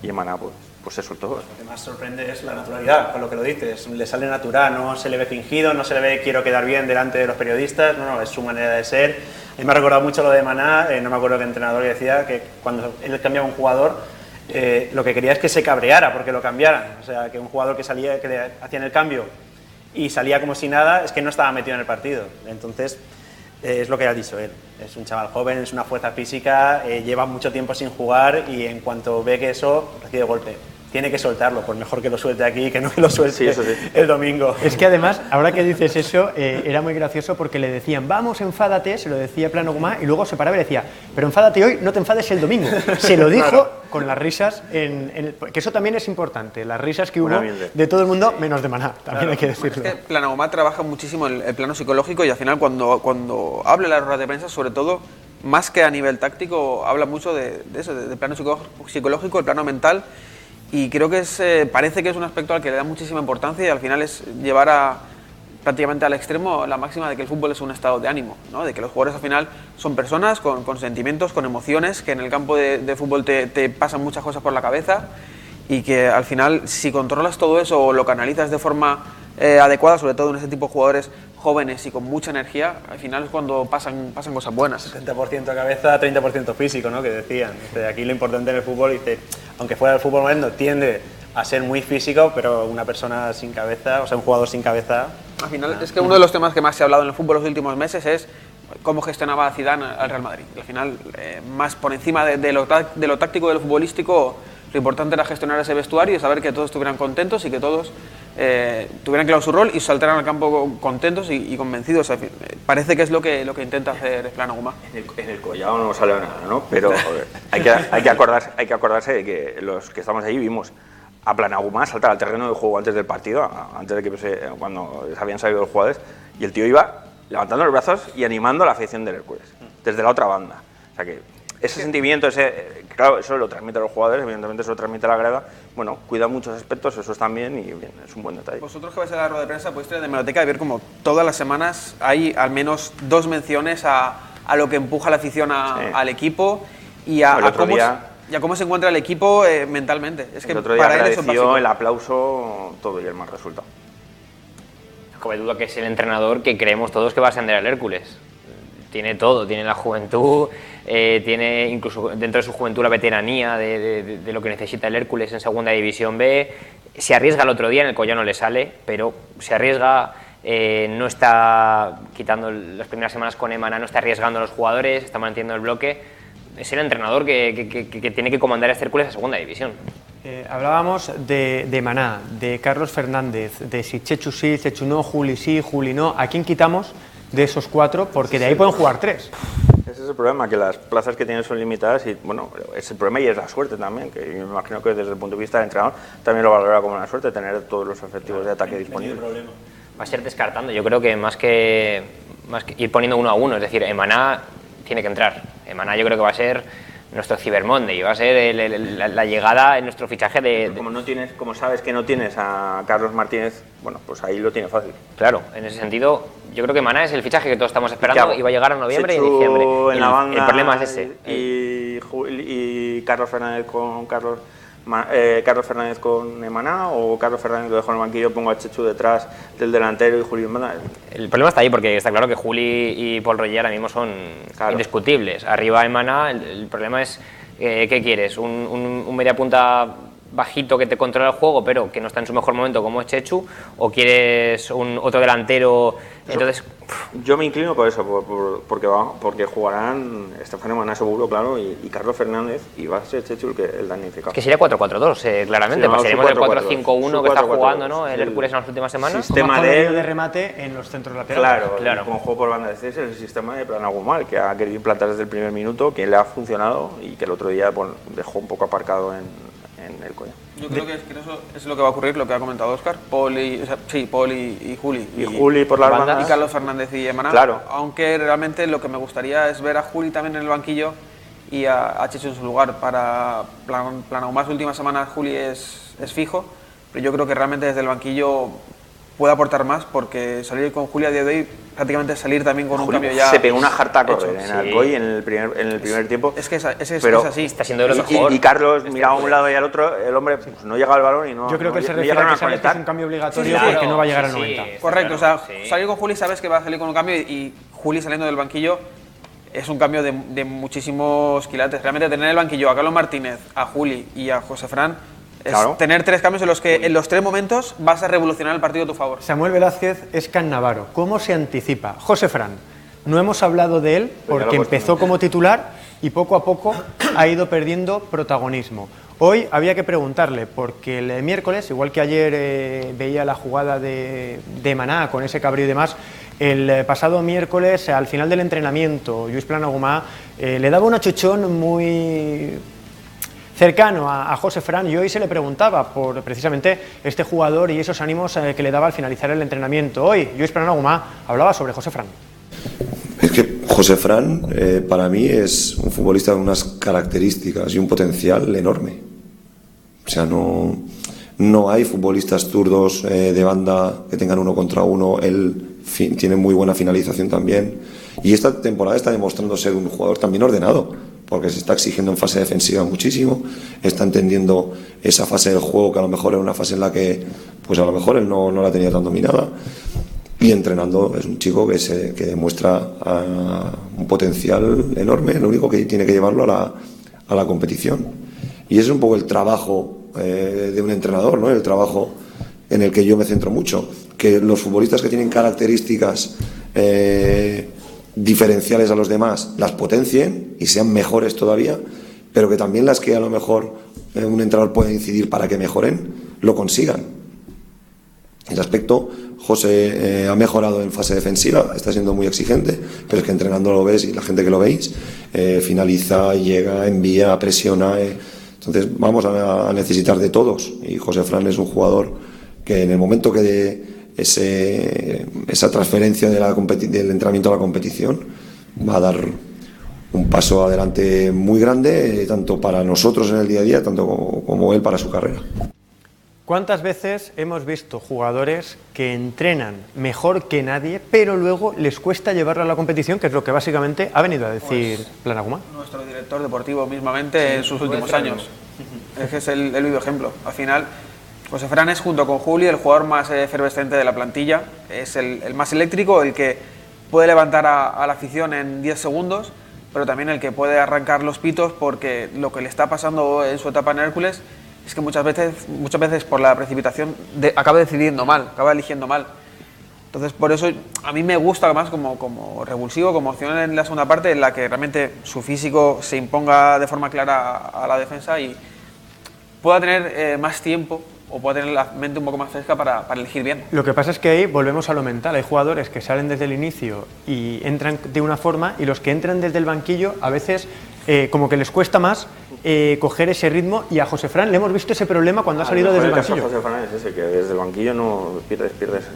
y Emaná pues se soltó. Lo que más sorprende es la naturalidad, con lo que lo dices, le sale natural, no se le ve fingido, no se le ve quiero quedar bien delante de los periodistas, no, es su manera de ser. A mí me ha recordado mucho lo de Emaná, no me acuerdo qué entrenador decía que cuando él cambiaba un jugador, lo que quería es que se cabreara porque lo cambiaran, o sea, que un jugador que salía, que le hacían el cambio y salía como si nada, es que no estaba metido en el partido. Entonces, es lo que ha dicho él, es un chaval joven, es una fuerza física, lleva mucho tiempo sin jugar y en cuanto ve que eso, recibe golpe. tiene que soltarlo, por mejor que lo suelte aquí que no que lo suelte el domingo. Es que además, ahora que dices eso, era muy gracioso porque le decían, vamos, enfádate, se lo decía Plano Guma, y luego se paraba y le decía, pero enfádate hoy, no te enfades el domingo. Se lo dijo claro, con las risas, que eso también es importante, las risas que hubo de todo el mundo, menos de Maná, también hay que decirlo. Es que Plano Guma trabaja muchísimo el plano psicológico y al final cuando habla en las ruedas de prensa, sobre todo, más que a nivel táctico, habla mucho de eso, del plano psicológico, el plano mental. Y creo que parece que es un aspecto al que le da muchísima importancia y al final es llevar prácticamente al extremo la máxima de que el fútbol es un estado de ánimo, ¿no? De que los jugadores al final son personas con sentimientos, con emociones, que en el campo de fútbol te pasan muchas cosas por la cabeza y que al final si controlas todo eso o lo canalizas de forma adecuada, sobre todo en ese tipo de jugadores jóvenes y con mucha energía, al final es cuando pasan cosas buenas. 70% cabeza, 30% físico, ¿no? Que decían. Aquí lo importante en el fútbol, dice, aunque fuera el fútbol moderno, tiende a ser muy físico, pero una persona sin cabeza, o sea, un jugador sin cabeza... Al final es que uno de los temas que más se ha hablado en el fútbol los últimos meses es cómo gestionaba Zidane al Real Madrid. Al final, más por encima de lo táctico, de lo futbolístico, lo importante era gestionar ese vestuario y saber que todos estuvieran contentos y que todos tuvieran claro su rol y saltaran al campo contentos y convencidos. Parece que es lo que intenta hacer Plano Guma. En el Collao no sale nada, ¿no? Pero hay que acordarse de que los que estamos ahí vimos a Plano Guma saltar al terreno de juego antes del partido, antes de que cuando habían salido los jugadores, y el tío iba levantando los brazos y animando a la afición del Hércules, desde la otra banda. O sea que ese sentimiento, claro, eso lo transmite a los jugadores, evidentemente eso lo transmite a la grada. Bueno, cuida muchos aspectos, eso está bien y bien, es un buen detalle. Vosotros que vais a la rueda de prensa podéis ir de Hemeroteca y ver como todas las semanas hay al menos 2 menciones a lo que empuja la afición al equipo y a cómo se encuentra el equipo mentalmente. Es que el otro día agradeció el aplauso todo y el mal resultado. No cabe duda que es el entrenador que creemos todos que va a ascender al Hércules. Tiene todo, tiene la juventud, tiene incluso dentro de su juventud la veteranía de lo que necesita el Hércules en Segunda División B. Se arriesga el otro día, en el Collao no le sale, pero se arriesga, no está quitando las primeras semanas con Emana, no está arriesgando a los jugadores, está manteniendo el bloque. Es el entrenador que tiene que comandar a este Hércules a Segunda División. Hablábamos de Maná, de Carlos Fernández, de si Chechu sí, Chechu no, Juli sí, Juli no. ¿A quién quitamos de esos 4? Porque de ahí pueden jugar 3. Ese es el problema, que las plazas que tienen son limitadas y, bueno, es el problema y es la suerte también, que yo me imagino que desde el punto de vista del entrenador también lo valora como una suerte, tener todos los efectivos de ataque disponibles. Va a ser descartando, yo creo que más que ir poniendo 1 a 1, es decir, Emana tiene que entrar. Emana yo creo que va a ser nuestro Cyber Monday, va a ser la llegada en nuestro fichaje de... Como sabes que no tienes a Carlos Martínez, bueno, pues ahí lo tiene fácil. Claro, en ese sentido, yo creo que Maná es el fichaje que todos estamos esperando y va a llegar en noviembre y en diciembre. El problema es ese. Y Carlos Fernández con Carlos Fernández con Emaná, o Carlos Fernández lo dejo en el banquillo, pongo a Chechu detrás del delantero y Juli Emaná. El problema está ahí porque está claro que Juli y Paul Roger ahora mismo son indiscutibles. Arriba Emaná, el problema es ¿qué quieres? ¿Un media punta bajito que te controla el juego pero que no está en su mejor momento como es Chechu, o quieres otro delantero? Entonces yo me inclino por eso, porque jugarán Estefano Maná seguro, claro, y Carlos Fernández, y va a ser Chechu el damnificado. Es que sería 4-4-2, claramente, pasaremos del 4-5-1 que está jugando, ¿no? El Hércules en las últimas semanas. Sistema de remate en los centros laterales. Claro. Con juego por banda de es el sistema de Plano Guma, que ha querido implantar desde el primer minuto, que le ha funcionado y que el otro día dejó un poco aparcado en el Collao. Yo creo que eso es lo que va a ocurrir, lo que ha comentado Óscar, Paul y Juli. Y Juli por la banda. Y Carlos Fernández y Emaná. Claro. Aunque realmente lo que me gustaría es ver a Juli también en el banquillo y a Chechu en su lugar. Para Plano Guma, las últimas semanas Juli es fijo, pero yo creo que realmente desde el banquillo puede aportar más, porque salir con Juli a día de hoy prácticamente salir también con un cambio ya. Se pegó una jarta a correr en Alcoy en el primer tiempo. Es que es así. Está siendo de lo mejor. Y Carlos miraba a un lado y al otro, el hombre pues, no llega al balón y no. Yo creo que se refiere a que sabes que es un cambio obligatorio porque no va a llegar a 90. Correcto, o sea, salir con Juli sabes que va a salir con un cambio y Juli saliendo del banquillo es un cambio de muchísimos quilates. Realmente tener en el banquillo a Carlos Martínez, a Juli y a José Fran es tener 3 cambios en los que en los 3 momentos vas a revolucionar el partido a tu favor. Samuel Velázquez es Cannavaro. ¿Cómo se anticipa? José Fran, no hemos hablado de él porque empezó como titular y poco a poco ha ido perdiendo protagonismo. Hoy había que preguntarle, porque el miércoles, igual que ayer veía la jugada de Maná con ese cabreo y demás, el pasado miércoles, al final del entrenamiento, Lluís Planagumà le daba un achuchón muy cercano a José Fran, y hoy se le preguntaba por precisamente este jugador y esos ánimos que le daba al finalizar el entrenamiento. Hoy Lluís Planagumà hablaba sobre José Fran. Es que José Fran para mí es un futbolista con unas características y un potencial enorme. O sea, no hay futbolistas zurdos de banda que tengan uno contra uno. Él tiene muy buena finalización también. Y esta temporada está demostrando ser un jugador también ordenado, porque se está exigiendo en fase defensiva muchísimo, está entendiendo esa fase del juego que a lo mejor era una fase en la que pues a lo mejor él no la tenía tan dominada. Y entrenando es un chico que demuestra un potencial enorme, lo único que tiene que llevarlo a la competición. Y ese es un poco el trabajo de un entrenador, ¿no? El trabajo en el que yo me centro mucho, que los futbolistas que tienen características diferenciales a los demás las potencien y sean mejores todavía, pero que también las que a lo mejor un entrenador puede incidir para que mejoren, lo consigan. En ese aspecto, José ha mejorado en fase defensiva, está siendo muy exigente, pero es que entrenando lo ves y la gente que lo veis finaliza, llega, envía, presiona. Entonces vamos a necesitar de todos, y José Fran es un jugador que en el momento que dé esa transferencia del entrenamiento a la competición va a dar un paso adelante muy grande, tanto para nosotros en el día a día, tanto como él para su carrera. ¿Cuántas veces hemos visto jugadores que entrenan mejor que nadie, pero luego les cuesta llevarlo a la competición, que es lo que básicamente ha venido a decir Planagumà? Nuestro director deportivo mismamente en sus últimos años. Es que es el vivo ejemplo. Al final, José Fran es, junto con Juli, el jugador más efervescente de la plantilla. Es el más eléctrico, el que puede levantar a la afición en 10 segundos, pero también el que puede arrancar los pitos, porque lo que le está pasando en su etapa en Hércules es que muchas veces por la precipitación acaba decidiendo mal, acaba eligiendo mal. Entonces, por eso a mí me gusta más como revulsivo, como opción en la segunda parte, en la que realmente su físico se imponga de forma clara a la defensa y pueda tener más tiempo, o pueda tener la mente un poco más fresca para elegir bien. Lo que pasa es que ahí volvemos a lo mental. Hay jugadores que salen desde el inicio y entran de una forma, y los que entran desde el banquillo a veces como que les cuesta más coger ese ritmo, y a José Fran le hemos visto ese problema cuando ha salido desde el banquillo. José Fran es ese, que desde el banquillo no pierdes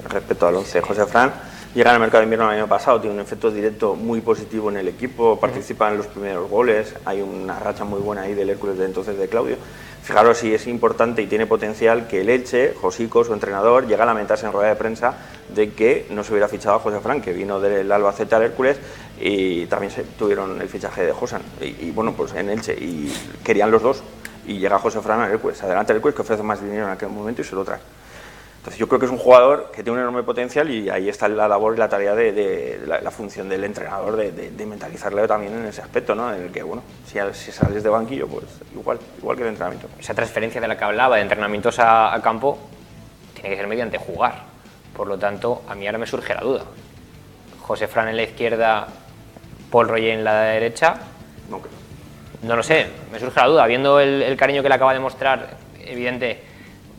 respecto al 11. José Fran llega al mercado de invierno el año pasado, tiene un efecto directo muy positivo en el equipo, participa en los primeros goles, hay una racha muy buena ahí del Hércules de entonces de Claudio. Fijaros si es importante y tiene potencial que el Elche, Josico, su entrenador, llega a lamentarse en rueda de prensa de que no se hubiera fichado a José Fran, que vino del Albacete al Hércules, y también tuvieron el fichaje de Josan, y bueno, pues en Elche, y querían los dos, y llega José Fran al Hércules, adelante el Hércules, que ofrece más dinero en aquel momento y se lo trae. Entonces yo creo que es un jugador que tiene un enorme potencial, y ahí está la labor y la tarea de la función del entrenador de mentalizarle también en ese aspecto, ¿no? En el que, bueno, si sales de banquillo, pues igual que de entrenamiento. Esa transferencia de la que hablaba, de entrenamientos a campo, tiene que ser mediante jugar. Por lo tanto, a mí ahora me surge la duda. José Fran en la izquierda, Paul Roger en la derecha. No lo sé, me surge la duda, viendo el cariño que le acaba de mostrar, evidente,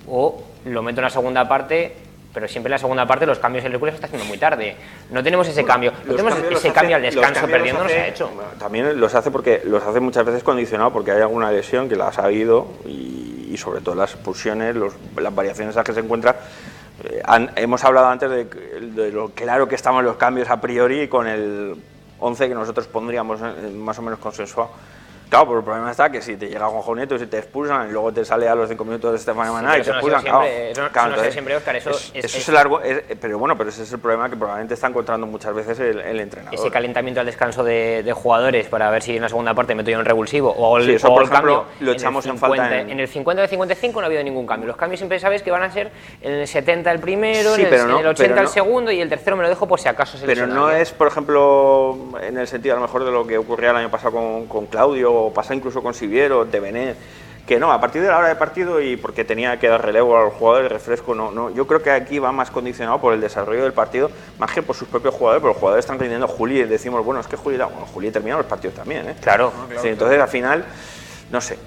o lo meto en la segunda parte, pero siempre en la segunda parte los cambios en el Hércules se está haciendo muy tarde. No tenemos ese cambio, no tenemos ese cambio al descanso perdiendo, no se ha hecho. También los hace porque los hace muchas veces condicionado porque hay alguna lesión que las ha habido, y sobre todo las expulsiones, las variaciones a las que se encuentra. Hemos hablado antes de lo claro que estaban los cambios a priori con el 11 que nosotros pondríamos más o menos consensuado. Claro, pero el problema está que si te llega Juanjo Nieto y si te expulsan y luego te sale a los 5 minutos de Estefano Maná y te expulsan, pero bueno, pero ese es el problema que probablemente está encontrando muchas veces el entrenador. Ese calentamiento al descanso de jugadores para ver si en la segunda parte meto yo un revulsivo o el, eso, o por el ejemplo, cambio. lo echamos en falta en el 50 de 55 no ha habido ningún cambio. Los cambios siempre sabes que van a ser en el 70 el primero, en el 80 el segundo, y el tercero me lo dejo por si acaso se lesiona. Pero no es, por ejemplo, en el sentido a lo mejor de lo que ocurría el año pasado con Claudio, o pasa incluso con Siviero, de Benet, que no, a partir de la hora de partido y porque tenía que dar relevo a los jugadores, refresco, no, yo creo que aquí va más condicionado por el desarrollo del partido, más que por sus propios jugadores, pero los jugadores están rindiendo. Juli, decimos, bueno, es que Juli termina los partidos también, ¿eh? Claro. Sí, entonces al final no sé,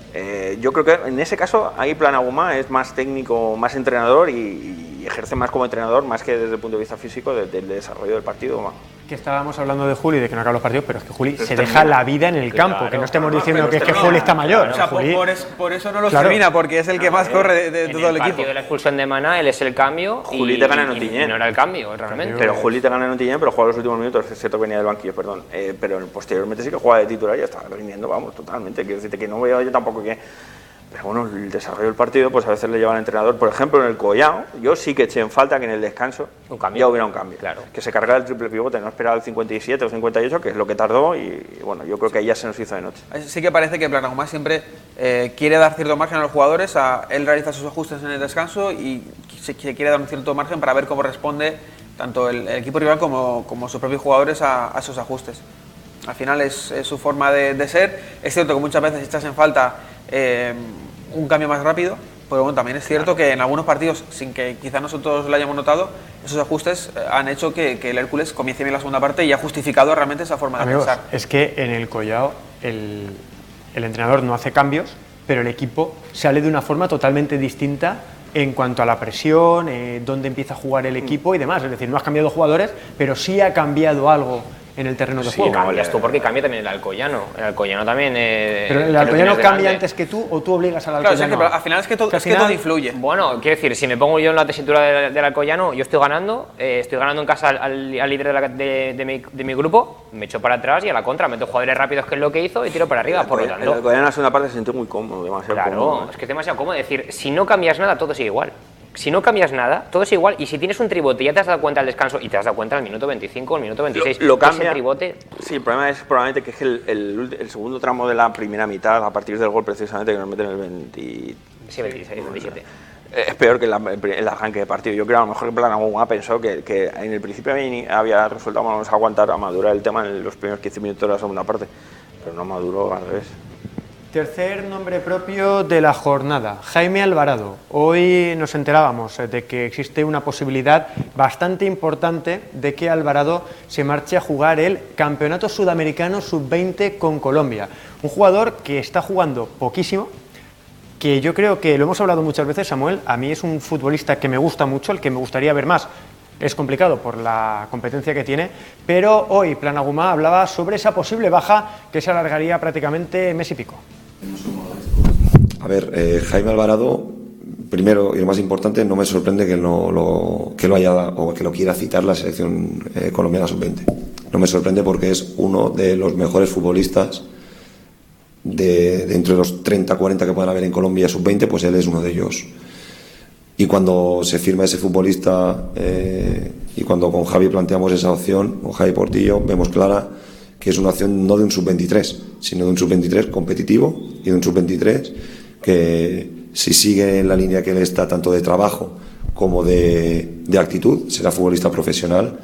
yo creo que en ese caso ahí Planagumá es más técnico, más entrenador y ejerce más como entrenador más que desde el punto de vista físico del desarrollo del partido. Que estábamos hablando de Juli, de que no acaba los partidos, pero es que Juli se deja la vida en el campo, que no estemos diciendo que es que Juli está mayor. O sea, Juli, por eso no los termina, porque es el que más corre de todo el equipo. En el partido de la expulsión de Mana, él es el cambio Juli te gana en Ontinyent. no era el cambio, realmente. Pero Juli te gana en Ontinyent, pero juega los últimos minutos, es cierto que venía del banquillo, perdón. Pero posteriormente sí que juega de titular y ya estaba rindiendo, vamos, totalmente. Quiero decirte que no veo yo tampoco que... Pero bueno, el desarrollo del partido, pues a veces le lleva al entrenador. Por ejemplo, en el Collao, yo sí que eché en falta que en el descanso ya hubiera un cambio. Claro. Que se cargara el triple pivote, no esperar al 57 o 58, que es lo que tardó, y bueno, yo creo que ahí ya se nos hizo de noche. Sí que parece que Planagumá siempre quiere dar cierto margen a los jugadores, él realiza sus ajustes en el descanso y se quiere dar un cierto margen para ver cómo responde tanto el equipo rival como sus propios jugadores a sus ajustes. Al final es su forma de ser. Es cierto que muchas veces echas en falta un cambio más rápido, pero bueno, también es cierto que en algunos partidos, sin que quizá nosotros lo hayamos notado, esos ajustes han hecho que el Hércules comience bien la segunda parte y ha justificado realmente esa forma de pensar. Es que en el Collao el entrenador no hace cambios, pero el equipo sale de una forma totalmente distinta en cuanto a la presión, dónde empieza a jugar el equipo y demás. Es decir, no has cambiado jugadores, pero sí ha cambiado algo en el terreno de juego. Cambias tú porque cambia también el Alcoyano. El Alcoyano también... pero el Alcoyano cambia antes que tú o tú obligas al Alcoyano. Claro, es que al final es que todo influye. Bueno, quiero decir, si me pongo yo en la tesitura del Alcoyano, yo estoy ganando en casa al líder de mi grupo, me echo para atrás y a la contra meto jugadores rápidos, que es lo que hizo, y tiro para arriba. Por lo tanto, el Alcoyano en la segunda parte se sintió muy cómodo, demasiado cómodo. Claro, es que es demasiado cómodo. Es decir, si no cambias nada, todo sigue igual. Si no cambias nada, todo es igual. Y si tienes un tribote y ya te has dado cuenta al descanso y te has dado cuenta al minuto 25 o al minuto 26, lo cambia. Ese tribote... Sí, el problema es probablemente que es el segundo tramo de la primera mitad, a partir del gol precisamente, que nos meten el 27. Es peor que el arranque de partido. Yo creo a lo mejor que Planagumá pensó que en el principio había resultado más aguantar, a madurar el tema en los primeros 15 minutos de la segunda parte, pero no maduró al revés. Tercer nombre propio de la jornada, Jaime Alvarado. Hoy nos enterábamos de que existe una posibilidad bastante importante de que Alvarado se marche a jugar el Campeonato Sudamericano Sub-20 con Colombia. Un jugador que está jugando poquísimo, que yo creo que lo hemos hablado muchas veces, Samuel, a mí es un futbolista que me gusta mucho, el que me gustaría ver más. Es complicado por la competencia que tiene, pero hoy Planagumá hablaba sobre esa posible baja que se alargaría prácticamente mes y pico. A ver, Jaime Alvarado, primero y lo más importante, no me sorprende que lo haya o que lo quiera citar la selección colombiana sub-20. No me sorprende porque es uno de los mejores futbolistas de entre los 30-40 que puedan haber en Colombia sub-20, pues él es uno de ellos. Y cuando se firma ese futbolista y cuando con Javi planteamos esa opción, con Javi Portillo, vemos clara que es una opción no de un sub-23, sino de un sub-23 competitivo y de un sub-23 que, si sigue en la línea que él está, tanto de trabajo como de actitud, será futbolista profesional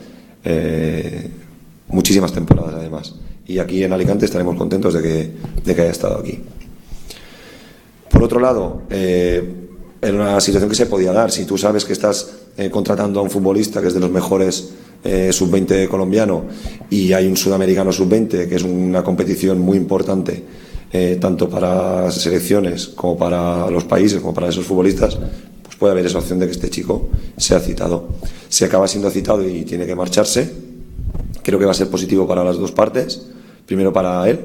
muchísimas temporadas además. Y aquí en Alicante estaremos contentos de que haya estado aquí. Por otro lado, en una situación que se podía dar, si tú sabes que estás contratando a un futbolista que es de los mejores sub-20 colombiano y hay un sudamericano sub-20, que es una competición muy importante tanto para las selecciones como para los países, como para esos futbolistas, pues puede haber esa opción de que este chico sea citado. Si acaba siendo citado y tiene que marcharse, creo que va a ser positivo para las dos partes. Primero para él,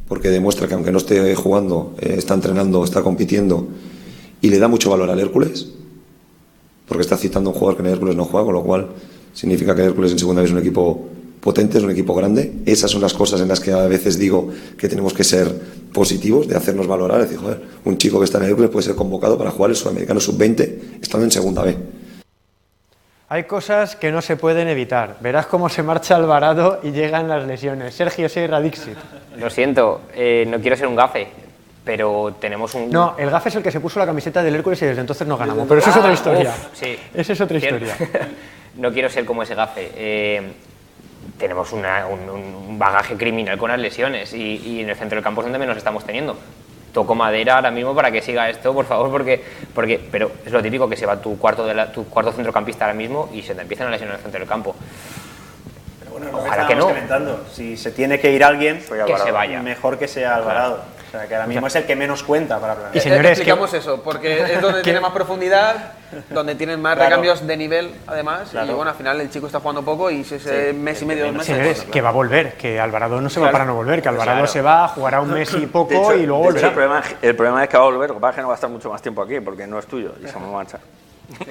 porque demuestra que aunque no esté jugando, está entrenando, está compitiendo y le da mucho valor al Hércules, porque está citando a un jugador que en el Hércules no juega, con lo cual significa que el Hércules en segunda vez es un equipo potente, es un equipo grande. Esas son las cosas en las que a veces digo que tenemos que ser positivos, de hacernos valorar, es decir, joder, un chico que está en el Hércules puede ser convocado para jugar el Sudamericano Sub-20 estando en segunda B. Hay cosas que no se pueden evitar. Verás cómo se marcha Alvarado y llegan las lesiones. Sergio Sierra Dixit. Lo siento, no quiero ser un gafe, pero tenemos un... No, el gafe es el que se puso la camiseta del Hércules y desde entonces no ganamos. Pero eso es otra historia. Sí. Esa es otra historia. No quiero ser como ese gafe. Tenemos un bagaje criminal con las lesiones y en el centro del campo es donde menos estamos teniendo. Toco madera ahora mismo para que siga esto, por favor, porque pero es lo típico, que se va tu cuarto centrocampista ahora mismo y se te empiezan a lesionar en el centro del campo. Pero bueno, ojalá que no. Comentando. Si se tiene que ir alguien, que se vaya. Mejor que sea Alvarado. O sea, que ahora mismo es el que menos cuenta para planear. Y señores, explicamos eso, porque es donde tiene más profundidad, donde tienen más recambios de nivel, además, y bueno, al final el chico está jugando poco y si ese mes y medio, 2 meses... Señores, que va a volver, que Alvarado no se va para no volver, que Alvarado se va, jugará un mes y poco hecho, y luego volverá. El problema es que va a volver, lo que pasa es que no va a estar mucho más tiempo aquí, porque no es tuyo y se va a marchar.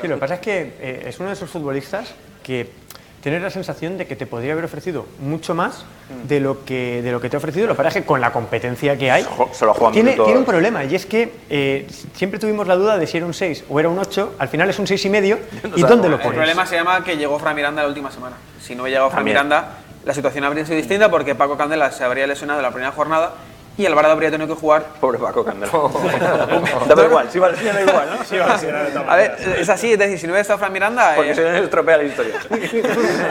Sí, lo que pasa es que es uno de esos futbolistas que tienes la sensación de que te podría haber ofrecido mucho más de lo que te ha ofrecido. Lo que pasa es que con la competencia que hay, Se lo juegan tiene minutos. un problema, y es que siempre tuvimos la duda de si era un 6 o era un 8, al final es un 6,5, ¿y dónde lo El pones? problema se llama que llegó Fran Miranda la última semana. Si no hubiera llegado Fran También. Miranda, la situación habría sido distinta porque Paco Candela se habría lesionado en la primera jornada y Alvarado habría tenido que jugar. Pobre Paco Candela. Da igual, si vale, da igual, ¿no? Sí, va, sí, no, A ver, es así, es decir, si no hubiera estado Fran Miranda, Porque se nos estropea la historia.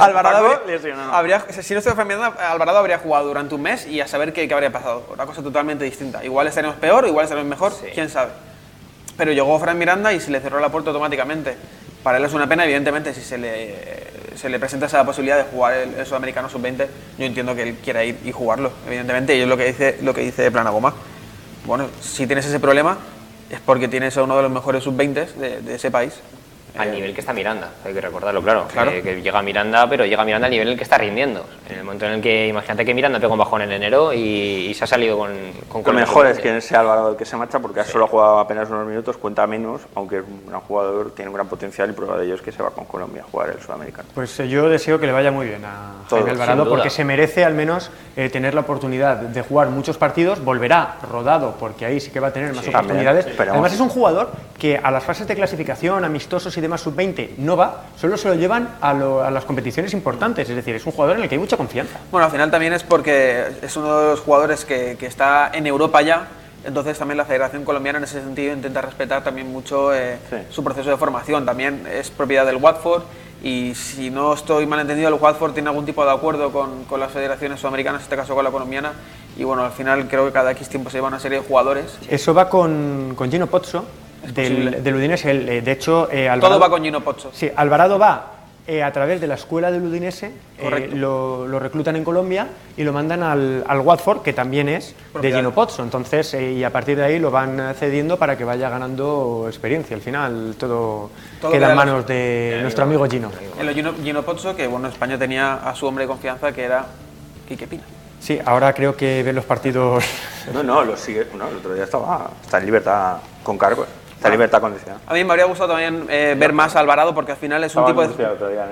Alvarado Paco lesionado. si no estuviera Fran Miranda, Alvarado habría jugado durante un mes y a saber qué habría pasado. Una cosa totalmente distinta. Igual estaremos peor, igual estaremos mejor, quién sabe. Pero llegó Fran Miranda y se le cerró la puerta automáticamente. Para él es una pena, evidentemente, si se le presenta esa posibilidad de jugar el Sudamericano Sub-20, yo entiendo que él quiera ir y jugarlo, evidentemente, y es lo que dice Plana Goma. Bueno, si tienes ese problema es porque tienes a uno de los mejores Sub-20 de ese país. Al nivel que está Miranda, hay que recordarlo, claro. Claro. Que llega Miranda, pero llega Miranda al nivel en el que está rindiendo. En el momento en el que, imagínate que Miranda pega un bajón en enero y se ha salido con Lo mejor es que sea Alvarado el que se marcha, porque solo ha jugado apenas unos minutos, cuenta menos, aunque es un gran jugador, tiene un gran potencial y prueba de ello es que se va con Colombia a jugar el Sudamericano. Pues yo deseo que le vaya muy bien a Todo, Jaime Alvarado, sin duda. porque se merece al menos tener la oportunidad de jugar muchos partidos, volverá rodado, porque ahí sí que va a tener más oportunidades. esperemos. Además es un jugador que a las fases de clasificación, amistosos y demás sub-20 no va, solo se lo llevan a las competiciones importantes, es decir, es un jugador en el que hay mucha confianza. Bueno, al final también es porque es uno de los jugadores que está en Europa ya, entonces también la Federación Colombiana en ese sentido intenta respetar también mucho su proceso de formación. También es propiedad del Watford y si no estoy mal entendido, el Watford tiene algún tipo de acuerdo con las federaciones sudamericanas, en este caso con la colombiana, y bueno, al final creo que cada X tiempo se lleva una serie de jugadores. Eso va con Gino Pozzo, del Udinese. De hecho, Alvarado, Todo va con Gino Pozzo. Sí, Alvarado va a través de la escuela del Udinese, Correcto. lo reclutan en Colombia y lo mandan al Watford, que también es Propiedad. de Gino Pozzo. Entonces, y a partir de ahí lo van cediendo para que vaya ganando experiencia. Al final, todo Todo queda en queda manos de nuestro amigo Gino. Gino Pozzo, que bueno, España tenía a su hombre de confianza, que era Quique Pina. Sí, ahora creo que ve los partidos. No, lo sigue. No, el otro día está en libertad con cargos. Está en libertad condicional. A mí me habría gustado también ver más a Alvarado porque al final es un Estaba tipo en Murcia el otro día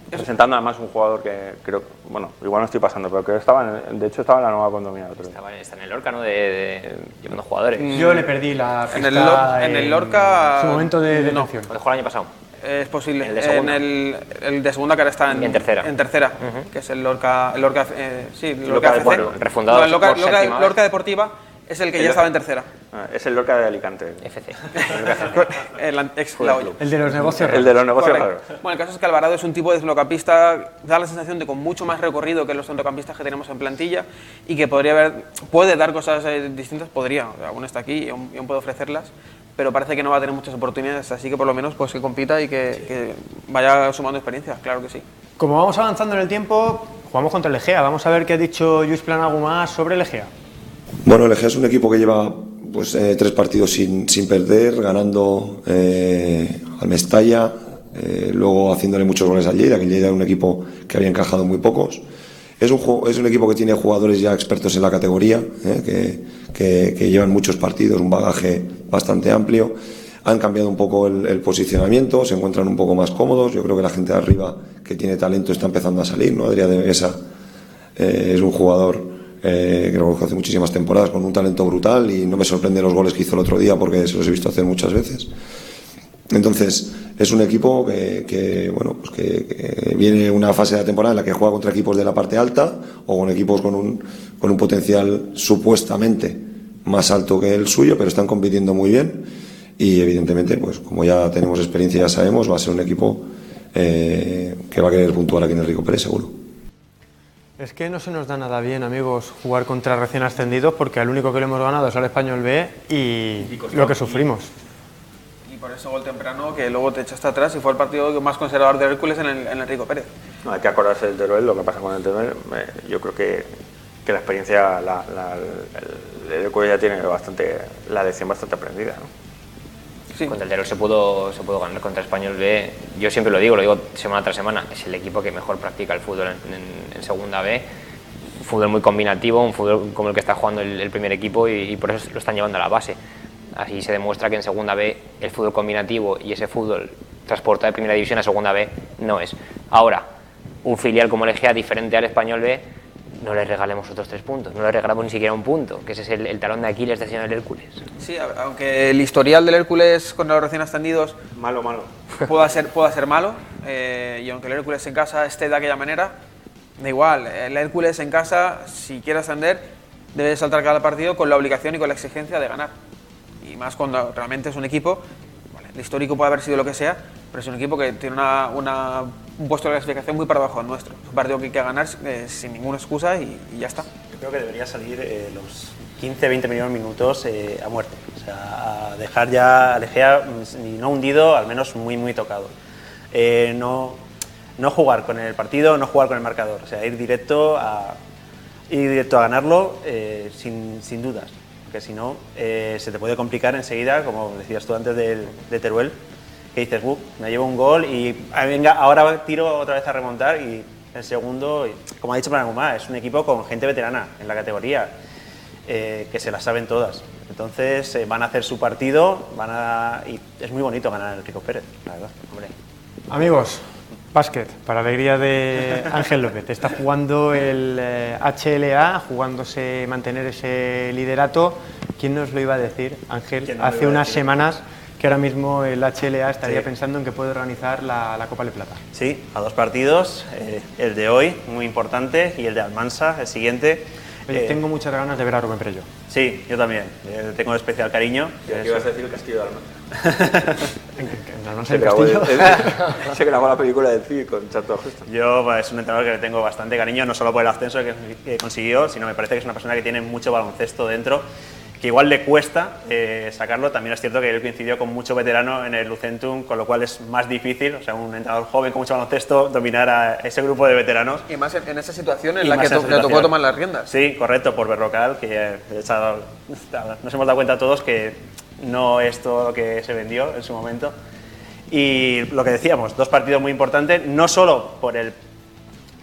presentando además un jugador que creo, bueno, igual no estoy pasando, pero creo que de hecho estaba en la nueva condomina el otro día. Está en el Lorca, ¿no? Llevando jugadores. Yo le perdí la En pista el Lorca, su momento de no. detención. Lo dejó el año pasado. Es posible. El de segunda. El de segunda que ahora está En tercera. En tercera, que es el Lorca Lorca FC. Deportivo, refundado No, por séptima vez. Lorca Deportiva es el que ya estaba en tercera. Es el Lorca de Alicante. FC. El ex La Hoya. El de los negocios. El de los negocios Correcto. raros. Bueno, el caso es que Alvarado es un tipo de centrocampista, da la sensación de con mucho más recorrido que los centrocampistas que tenemos en plantilla y que puede dar cosas distintas, aún está aquí y aún puede ofrecerlas, pero parece que no va a tener muchas oportunidades, así que por lo menos pues que compita y que vaya sumando experiencia, claro que sí. Como vamos avanzando en el tiempo, jugamos contra el Egea. Vamos a ver qué ha dicho Lluís Plana Goma sobre el Egea. Bueno, el Egea es un equipo que lleva pues 3 partidos sin perder, ganando al Mestalla, luego haciéndole muchos goles al Lleida, que el Lleida era un equipo que había encajado muy pocos. Es un equipo que tiene jugadores ya expertos en la categoría, que llevan muchos partidos, un bagaje bastante amplio. Han cambiado un poco el posicionamiento, se encuentran un poco más cómodos. Yo creo que la gente de arriba que tiene talento está empezando a salir, ¿no? Adrián de Mesa es un jugador que lo conozco hace muchísimas temporadas, con un talento brutal, y no me sorprende los goles que hizo el otro día porque se los he visto hacer muchas veces. Entonces es un equipo que viene una fase de la temporada en la que juega contra equipos de la parte alta o con equipos con un potencial supuestamente más alto que el suyo, pero están compitiendo muy bien y evidentemente, pues como ya tenemos experiencia, ya sabemos, va a ser un equipo que va a querer puntuar aquí en el Rico Pérez, seguro. Es que no se nos da nada bien, amigos, jugar contra recién ascendidos, porque al único que le hemos ganado es al Español B y lo que sufrimos. Y por ese gol temprano que luego te echaste atrás y fue el partido más conservador de Hércules en el Rico Pérez. No, hay que acordarse del Teruel, lo que pasa con el Teruel, yo creo que que la experiencia, el Hércules ya tiene la lección bastante aprendida, ¿no? Sí. Contra el Teruel se pudo ganar, contra Español B. Yo siempre lo digo semana tras semana, es el equipo que mejor practica el fútbol en segunda B. Un fútbol muy combinativo, un fútbol como el que está jugando el primer equipo y por eso lo están llevando a la base. Así se demuestra que en segunda B el fútbol combinativo y ese fútbol transportado de primera división a segunda B no es. Ahora, un filial como el Egea, diferente al Español B, no le regalemos otros 3 puntos, no le regalamos ni siquiera un punto, que ese es el talón de Aquiles del señor Hércules. Sí, aunque el historial del Hércules contra los recién ascendidos Malo. pueda ser malo, y aunque el Hércules en casa esté de aquella manera, da igual, el Hércules en casa, si quiere ascender, debe saltar cada partido con la obligación y con la exigencia de ganar. Y más cuando realmente es un equipo, vale, el histórico puede haber sido lo que sea, pero es un equipo que tiene un puesto de clasificación muy para abajo del nuestro. Es un partido que hay que ganar sin ninguna excusa y ya está. Yo creo que debería salir los 15-20 primeros minutos a muerte. O sea, a dejar ya al Egea, ni no hundido, al menos muy tocado. No jugar con el partido, no jugar con el marcador. O sea, ir directo a ganarlo sin dudas. Porque si no, se te puede complicar enseguida, como decías tú antes de Teruel, que dices, me llevo un gol y venga, ahora tiro otra vez a remontar y el segundo, como ha dicho Planagumá, es un equipo con gente veterana en la categoría, que se la saben todas. Entonces van a hacer su partido, y es muy bonito ganar el Rico Pérez, la verdad. Hombre. Amigos, básquet, para alegría de Ángel López, está jugando el HLA, jugándose mantener ese liderato. ¿Quién nos lo iba a decir, Ángel, hace unas semanas, que ahora mismo el HLA estaría pensando en que puede organizar la Copa Le Plata? Sí, a 2 partidos, el de hoy, muy importante, y el de Almansa, el siguiente. Tengo muchas ganas de ver a Rubén Perello. Sí, yo también, tengo especial cariño. ¿Qué ibas a decir el Castillo de Almansa? No sé, el Castillo. Se grabó la película del CID con Charlton Heston. Yo es un entrenador que le tengo bastante cariño, no solo por el ascenso que consiguió, sino me parece que es una persona que tiene mucho baloncesto dentro, que igual le cuesta sacarlo. También es cierto que él coincidió con mucho veterano en el Lucentum, con lo cual es más difícil, o sea, un entrenador joven con mucho baloncesto, dominar a ese grupo de veteranos. Y más en esa situación en la que le tocó tomar las riendas. Sí, correcto, por Berrocal, que nos hemos dado cuenta todos que no es todo lo que se vendió en su momento. Y lo que decíamos, 2 partidos muy importantes, no solo por el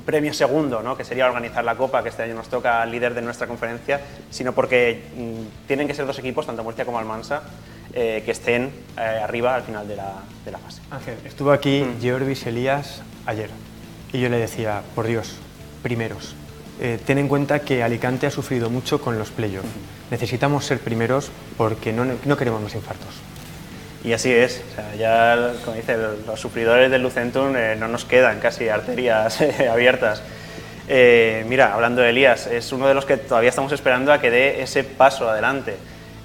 premio segundo, ¿no?, que sería organizar la Copa, que este año nos toca al líder de nuestra conferencia, sino porque tienen que ser 2 equipos, tanto Murcia como Almansa, que estén arriba al final de la fase. Ángel, estuvo aquí Georgis Elías ayer y yo le decía, por Dios, primeros, ten en cuenta que Alicante ha sufrido mucho con los playoffs. Necesitamos ser primeros porque no queremos más infartos. Y así es, o sea, ya, como dice, los sufridores del Lucentum no nos quedan casi arterias abiertas. Mira, hablando de Elías, es uno de los que todavía estamos esperando a que dé ese paso adelante.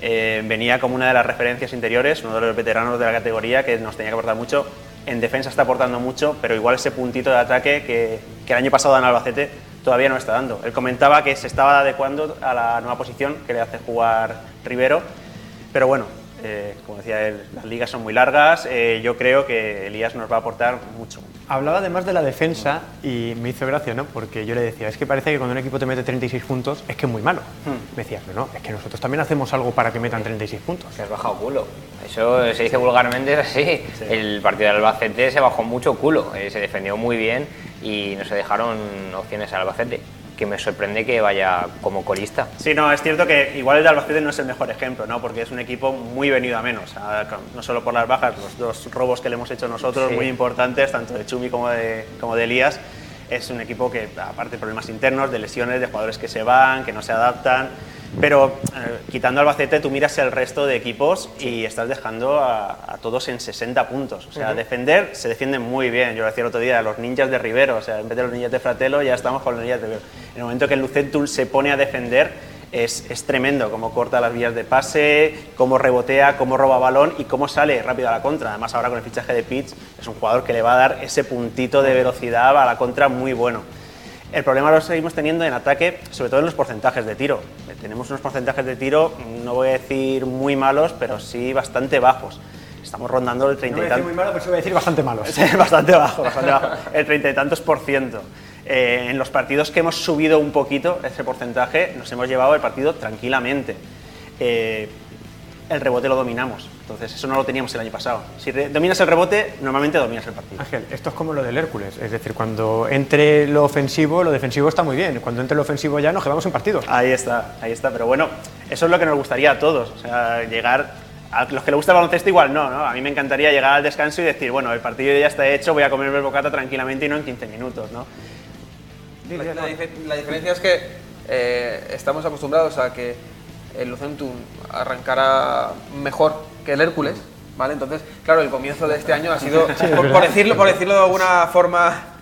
Venía como una de las referencias interiores, uno de los veteranos de la categoría que nos tenía que aportar mucho. En defensa está aportando mucho, pero igual ese puntito de ataque que el año pasado en Albacete todavía no está dando. Él comentaba que se estaba adecuando a la nueva posición que le hace jugar Rivero, pero bueno, como decía él, las ligas son muy largas, yo creo que Elías nos va a aportar mucho. Hablaba además de la defensa y me hizo gracia, ¿no?, porque yo le decía, es que parece que cuando un equipo te mete 36 puntos es que es muy malo. Me decía, no, es que nosotros también hacemos algo para que metan 36 puntos. Se has bajado culo. Eso se dice vulgarmente, es así. Sí. El partido del Albacete se bajó mucho culo, se defendió muy bien y no se dejaron opciones al Albacete, que me sorprende que vaya como colista. Sí, no, es cierto que igual el de Albacete no es el mejor ejemplo, ¿no?, porque es un equipo muy venido a menos, no solo por las bajas, los 2 robos que le hemos hecho nosotros, sí, muy importantes, tanto de Chumi como de Elías. Es un equipo que, aparte de problemas internos, de lesiones, de jugadores que se van, que no se adaptan, pero quitando Albacete, tú miras el resto de equipos y estás dejando a todos en 60 puntos. O sea, defender, se defienden muy bien. Yo lo decía el otro día, los ninjas de Rivero, o sea, en vez de los ninjas de Fratello, ya estamos con los ninjas de Rivero. En el momento que el Lucentum se pone a defender, es tremendo cómo corta las vías de pase, cómo rebotea, cómo roba balón y cómo sale rápido a la contra. Además, ahora con el fichaje de Pitch, es un jugador que le va a dar ese puntito de velocidad a la contra muy bueno. El problema lo seguimos teniendo en ataque, sobre todo en los porcentajes de tiro. Tenemos unos porcentajes de tiro, no voy a decir muy malos, pero sí bastante bajos. Estamos rondando el 30 y tantos. No voy a decir muy malo, pero sí voy a decir bastante malos. Bastante bajo, el 30 y tantos %. En los partidos que hemos subido un poquito ese porcentaje, nos hemos llevado el partido tranquilamente. El rebote lo dominamos, entonces eso no lo teníamos el año pasado. Si dominas el rebote, normalmente dominas el partido. Ángel, esto es como lo del Hércules, es decir, cuando entre lo ofensivo, lo defensivo está muy bien, cuando entre lo ofensivo ya nos quedamos en partido. Ahí está, pero bueno, eso es lo que nos gustaría a todos, o sea, llegar, a los que les gusta el baloncesto igual no, a mí me encantaría llegar al descanso y decir, bueno, el partido ya está hecho, voy a comerme el bocata tranquilamente y no en 15 minutos, ¿no? La diferencia es que estamos acostumbrados a que el Lucentum arrancará mejor que el Hércules, ¿vale? Entonces, claro, el comienzo de este año ha sido, por decirlo de alguna forma,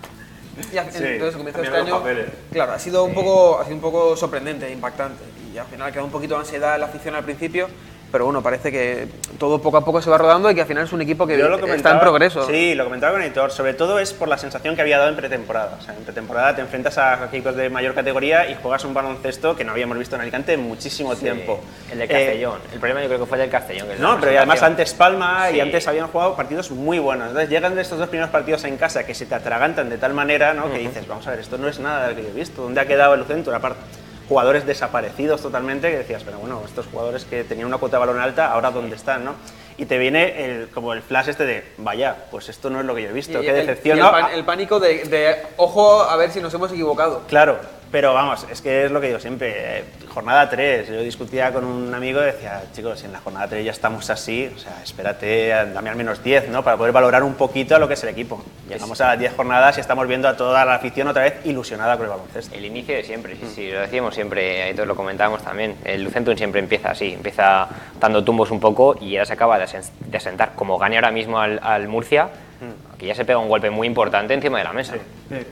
entonces el comienzo de este año, claro, ha sido un poco sorprendente, impactante, y al final queda un poquito de ansiedad en la afición al principio, pero bueno, parece que todo poco a poco se va rodando y que al final es un equipo que está en progreso. Sí, lo comentaba con Aitor, sobre todo es por la sensación que había dado en pretemporada. O sea, en pretemporada te enfrentas a equipos de mayor categoría y juegas un baloncesto que no habíamos visto en Alicante en muchísimo tiempo. El de Castellón, el problema yo creo que fue el del Castellón. Que no, pero además antes Palma y antes habían jugado partidos muy buenos. Entonces llegan de estos dos primeros partidos en casa que se te atragantan de tal manera, ¿no? Que dices, vamos a ver, esto no es nada de lo que yo he visto. ¿Dónde ha quedado el Lucentum? Aparte, jugadores desaparecidos totalmente, que decías, pero bueno, estos jugadores que tenían una cuota de balón alta, ahora dónde están, ¿no? Y te viene como el flash de, vaya, pues esto no es lo que yo he visto, qué decepción. Y el pánico de, ojo, a ver si nos hemos equivocado. Claro, pero vamos, es que es lo que digo siempre, jornada 3, yo discutía con un amigo y decía, chicos, si en la jornada 3 ya estamos así, o sea, espérate, dame al menos 10, ¿no? Para poder valorar un poquito a lo que es el equipo. Llegamos a las 10 jornadas y estamos viendo a toda la afición otra vez ilusionada con el baloncesto. El inicio de siempre, sí, lo decíamos siempre, ahí todos lo comentábamos también, el Lucentum siempre empieza así, empieza dando tumbos un poco y ahora se acaba de asentar, como gane ahora mismo al Murcia, aquí ya se pega un golpe muy importante encima de la mesa.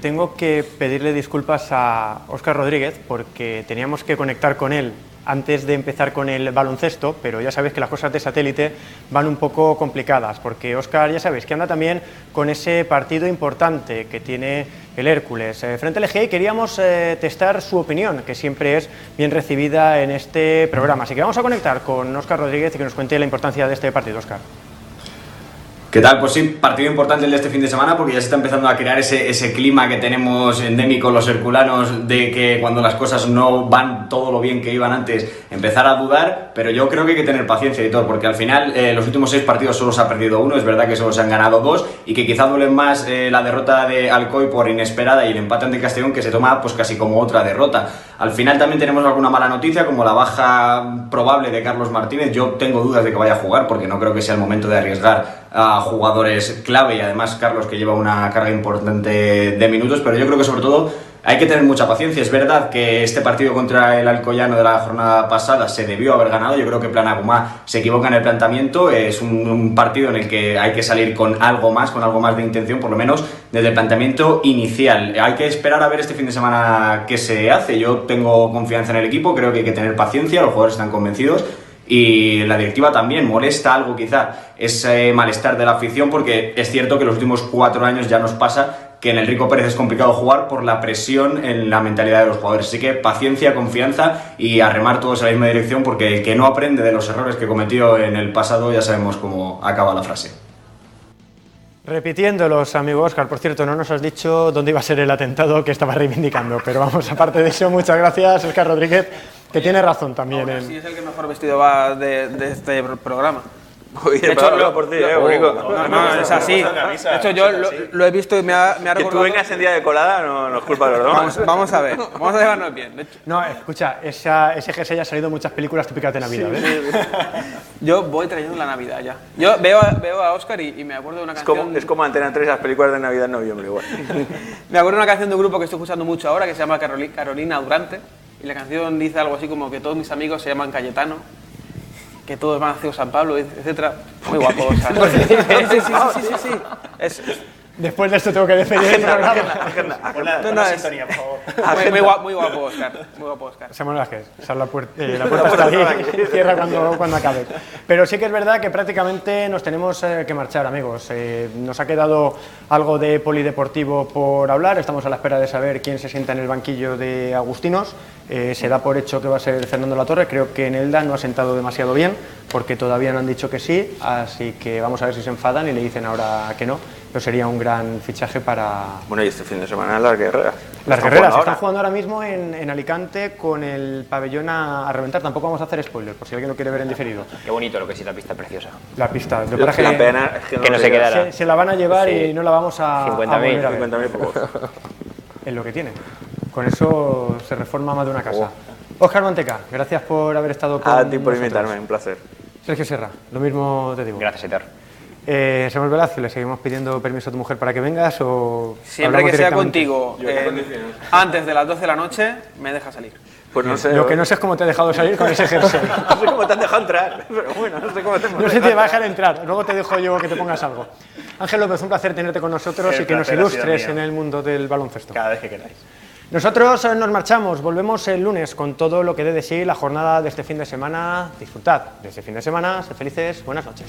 Tengo que pedirle disculpas a Óscar Rodríguez porque teníamos que conectar con él antes de empezar con el baloncesto, pero ya sabéis que las cosas de satélite van un poco complicadas, porque Óscar ya sabéis que anda también con ese partido importante que tiene el Hércules frente al Egea y queríamos testar su opinión, que siempre es bien recibida en este programa. Así que vamos a conectar con Óscar Rodríguez y que nos cuente la importancia de este partido. Óscar. ¿Qué tal? Pues sí, partido importante el de este fin de semana porque ya se está empezando a crear ese clima que tenemos endémico los herculanos de que cuando las cosas no van todo lo bien que iban antes, empezar a dudar, pero yo creo que hay que tener paciencia y todo, porque al final los últimos 6 partidos solo se ha perdido 1, es verdad que solo se han ganado 2 y que quizá duelen más la derrota de Alcoy por inesperada y el empate ante Castellón que se toma pues casi como otra derrota. Al final también tenemos alguna mala noticia como la baja probable de Carlos Martínez. Yo tengo dudas de que vaya a jugar porque no creo que sea el momento de arriesgar a jugadores clave y además Carlos que lleva una carga importante de minutos, pero yo creo que sobre todo hay que tener mucha paciencia. Es verdad que este partido contra el Alcoyano de la jornada pasada se debió haber ganado. Yo creo que Plan Agumá se equivoca en el planteamiento. Es un partido en el que hay que salir con algo más de intención, por lo menos desde el planteamiento inicial. Hay que esperar a ver este fin de semana qué se hace. Yo tengo confianza en el equipo, creo que hay que tener paciencia, los jugadores están convencidos. Y la directiva también molesta algo quizá ese malestar de la afición porque es cierto que los últimos 4 años ya nos pasa que en el Rico Pérez es complicado jugar por la presión en la mentalidad de los jugadores, así que paciencia, confianza y a remar todos en la misma dirección porque el que no aprende de los errores que cometió en el pasado ya sabemos cómo acaba la frase. Repitiéndolos, amigo Óscar, por cierto, no nos has dicho dónde iba a ser el atentado que estaba reivindicando, pero vamos, aparte de eso, muchas gracias, Óscar Rodríguez, que tiene razón también. Sí, es el que mejor vestido va de este programa. Oye, de hecho, por ti, no, es así. De hecho, yo lo he visto y me ha recordado... Que tú vengas en día de colada no es culpa de los demás. Vamos a ver, vamos a llevarnos bien. De hecho. No, escucha, ese jersey ha salido en muchas películas típicas de Navidad, ¿eh? Yo voy trayendo la Navidad ya. Yo veo a Óscar y me acuerdo de una canción... Es como Antena 3, las películas de Navidad en noviembre igual. Me acuerdo de una canción de un grupo que estoy escuchando mucho ahora que se llama Carolina Durante y la canción dice algo así como que todos mis amigos se llaman Cayetano, que todos van a CEU San Pablo, etcétera. Muy guapo, Óscar. Sí. Después de esto tengo que despedir el programa. Agenda, sintonía, por favor. Muy guapo, Óscar. Muy guapo, Óscar. Samuel Vázquez, la puerta está ahí, cierra cuando acabe. Pero sí que es verdad que prácticamente nos tenemos que marchar, amigos. Nos ha quedado algo de polideportivo por hablar. Estamos a la espera de saber quién se sienta en el banquillo de Agustinos. Se da por hecho que va a ser Fernando Latorre. Creo que en Elda no ha sentado demasiado bien porque todavía no han dicho que sí, así que vamos a ver si se enfadan y le dicen ahora que no. Pero sería un gran fichaje para... Bueno, y este fin de semana la guerra. Las Están guerreras jugando están ahora. jugando ahora mismo en Alicante con el pabellón a reventar. Tampoco vamos a hacer spoiler, por si alguien lo quiere ver en diferido. Qué bonito lo que sí, la pista preciosa. La pista. De La pena es que no se quedara. se la van a llevar Sí. y no la vamos a 50.000. volver a ver. 50.000 pocos. Es lo que tiene. Con eso se reforma más de una casa. Óscar Manteca, gracias por haber estado con A ti por nosotros. invitarme, un placer. Sergio Serra, lo mismo te digo. Gracias, Eter. Samuel Velázquez, ¿le seguimos pidiendo permiso a tu mujer para que vengas o Siempre hablamos que sea directamente? contigo, antes de las 12 de la noche, me deja salir. Pues no sé. Lo que no sé es cómo te he dejado salir con ese jersey. No sé cómo te han dejado entrar. Pero bueno, no sé cómo te han No sé si te va a dejar entrar, luego te dejo yo que te pongas algo. Ángel López, un placer tenerte con nosotros El y que nos placer ha sido ilustres mío. en el mundo del baloncesto. Cada vez que queráis. Nosotros nos marchamos, volvemos el lunes con todo lo que dé de sí la jornada de este fin de semana. Disfrutad de este fin de semana, sed felices, buenas noches.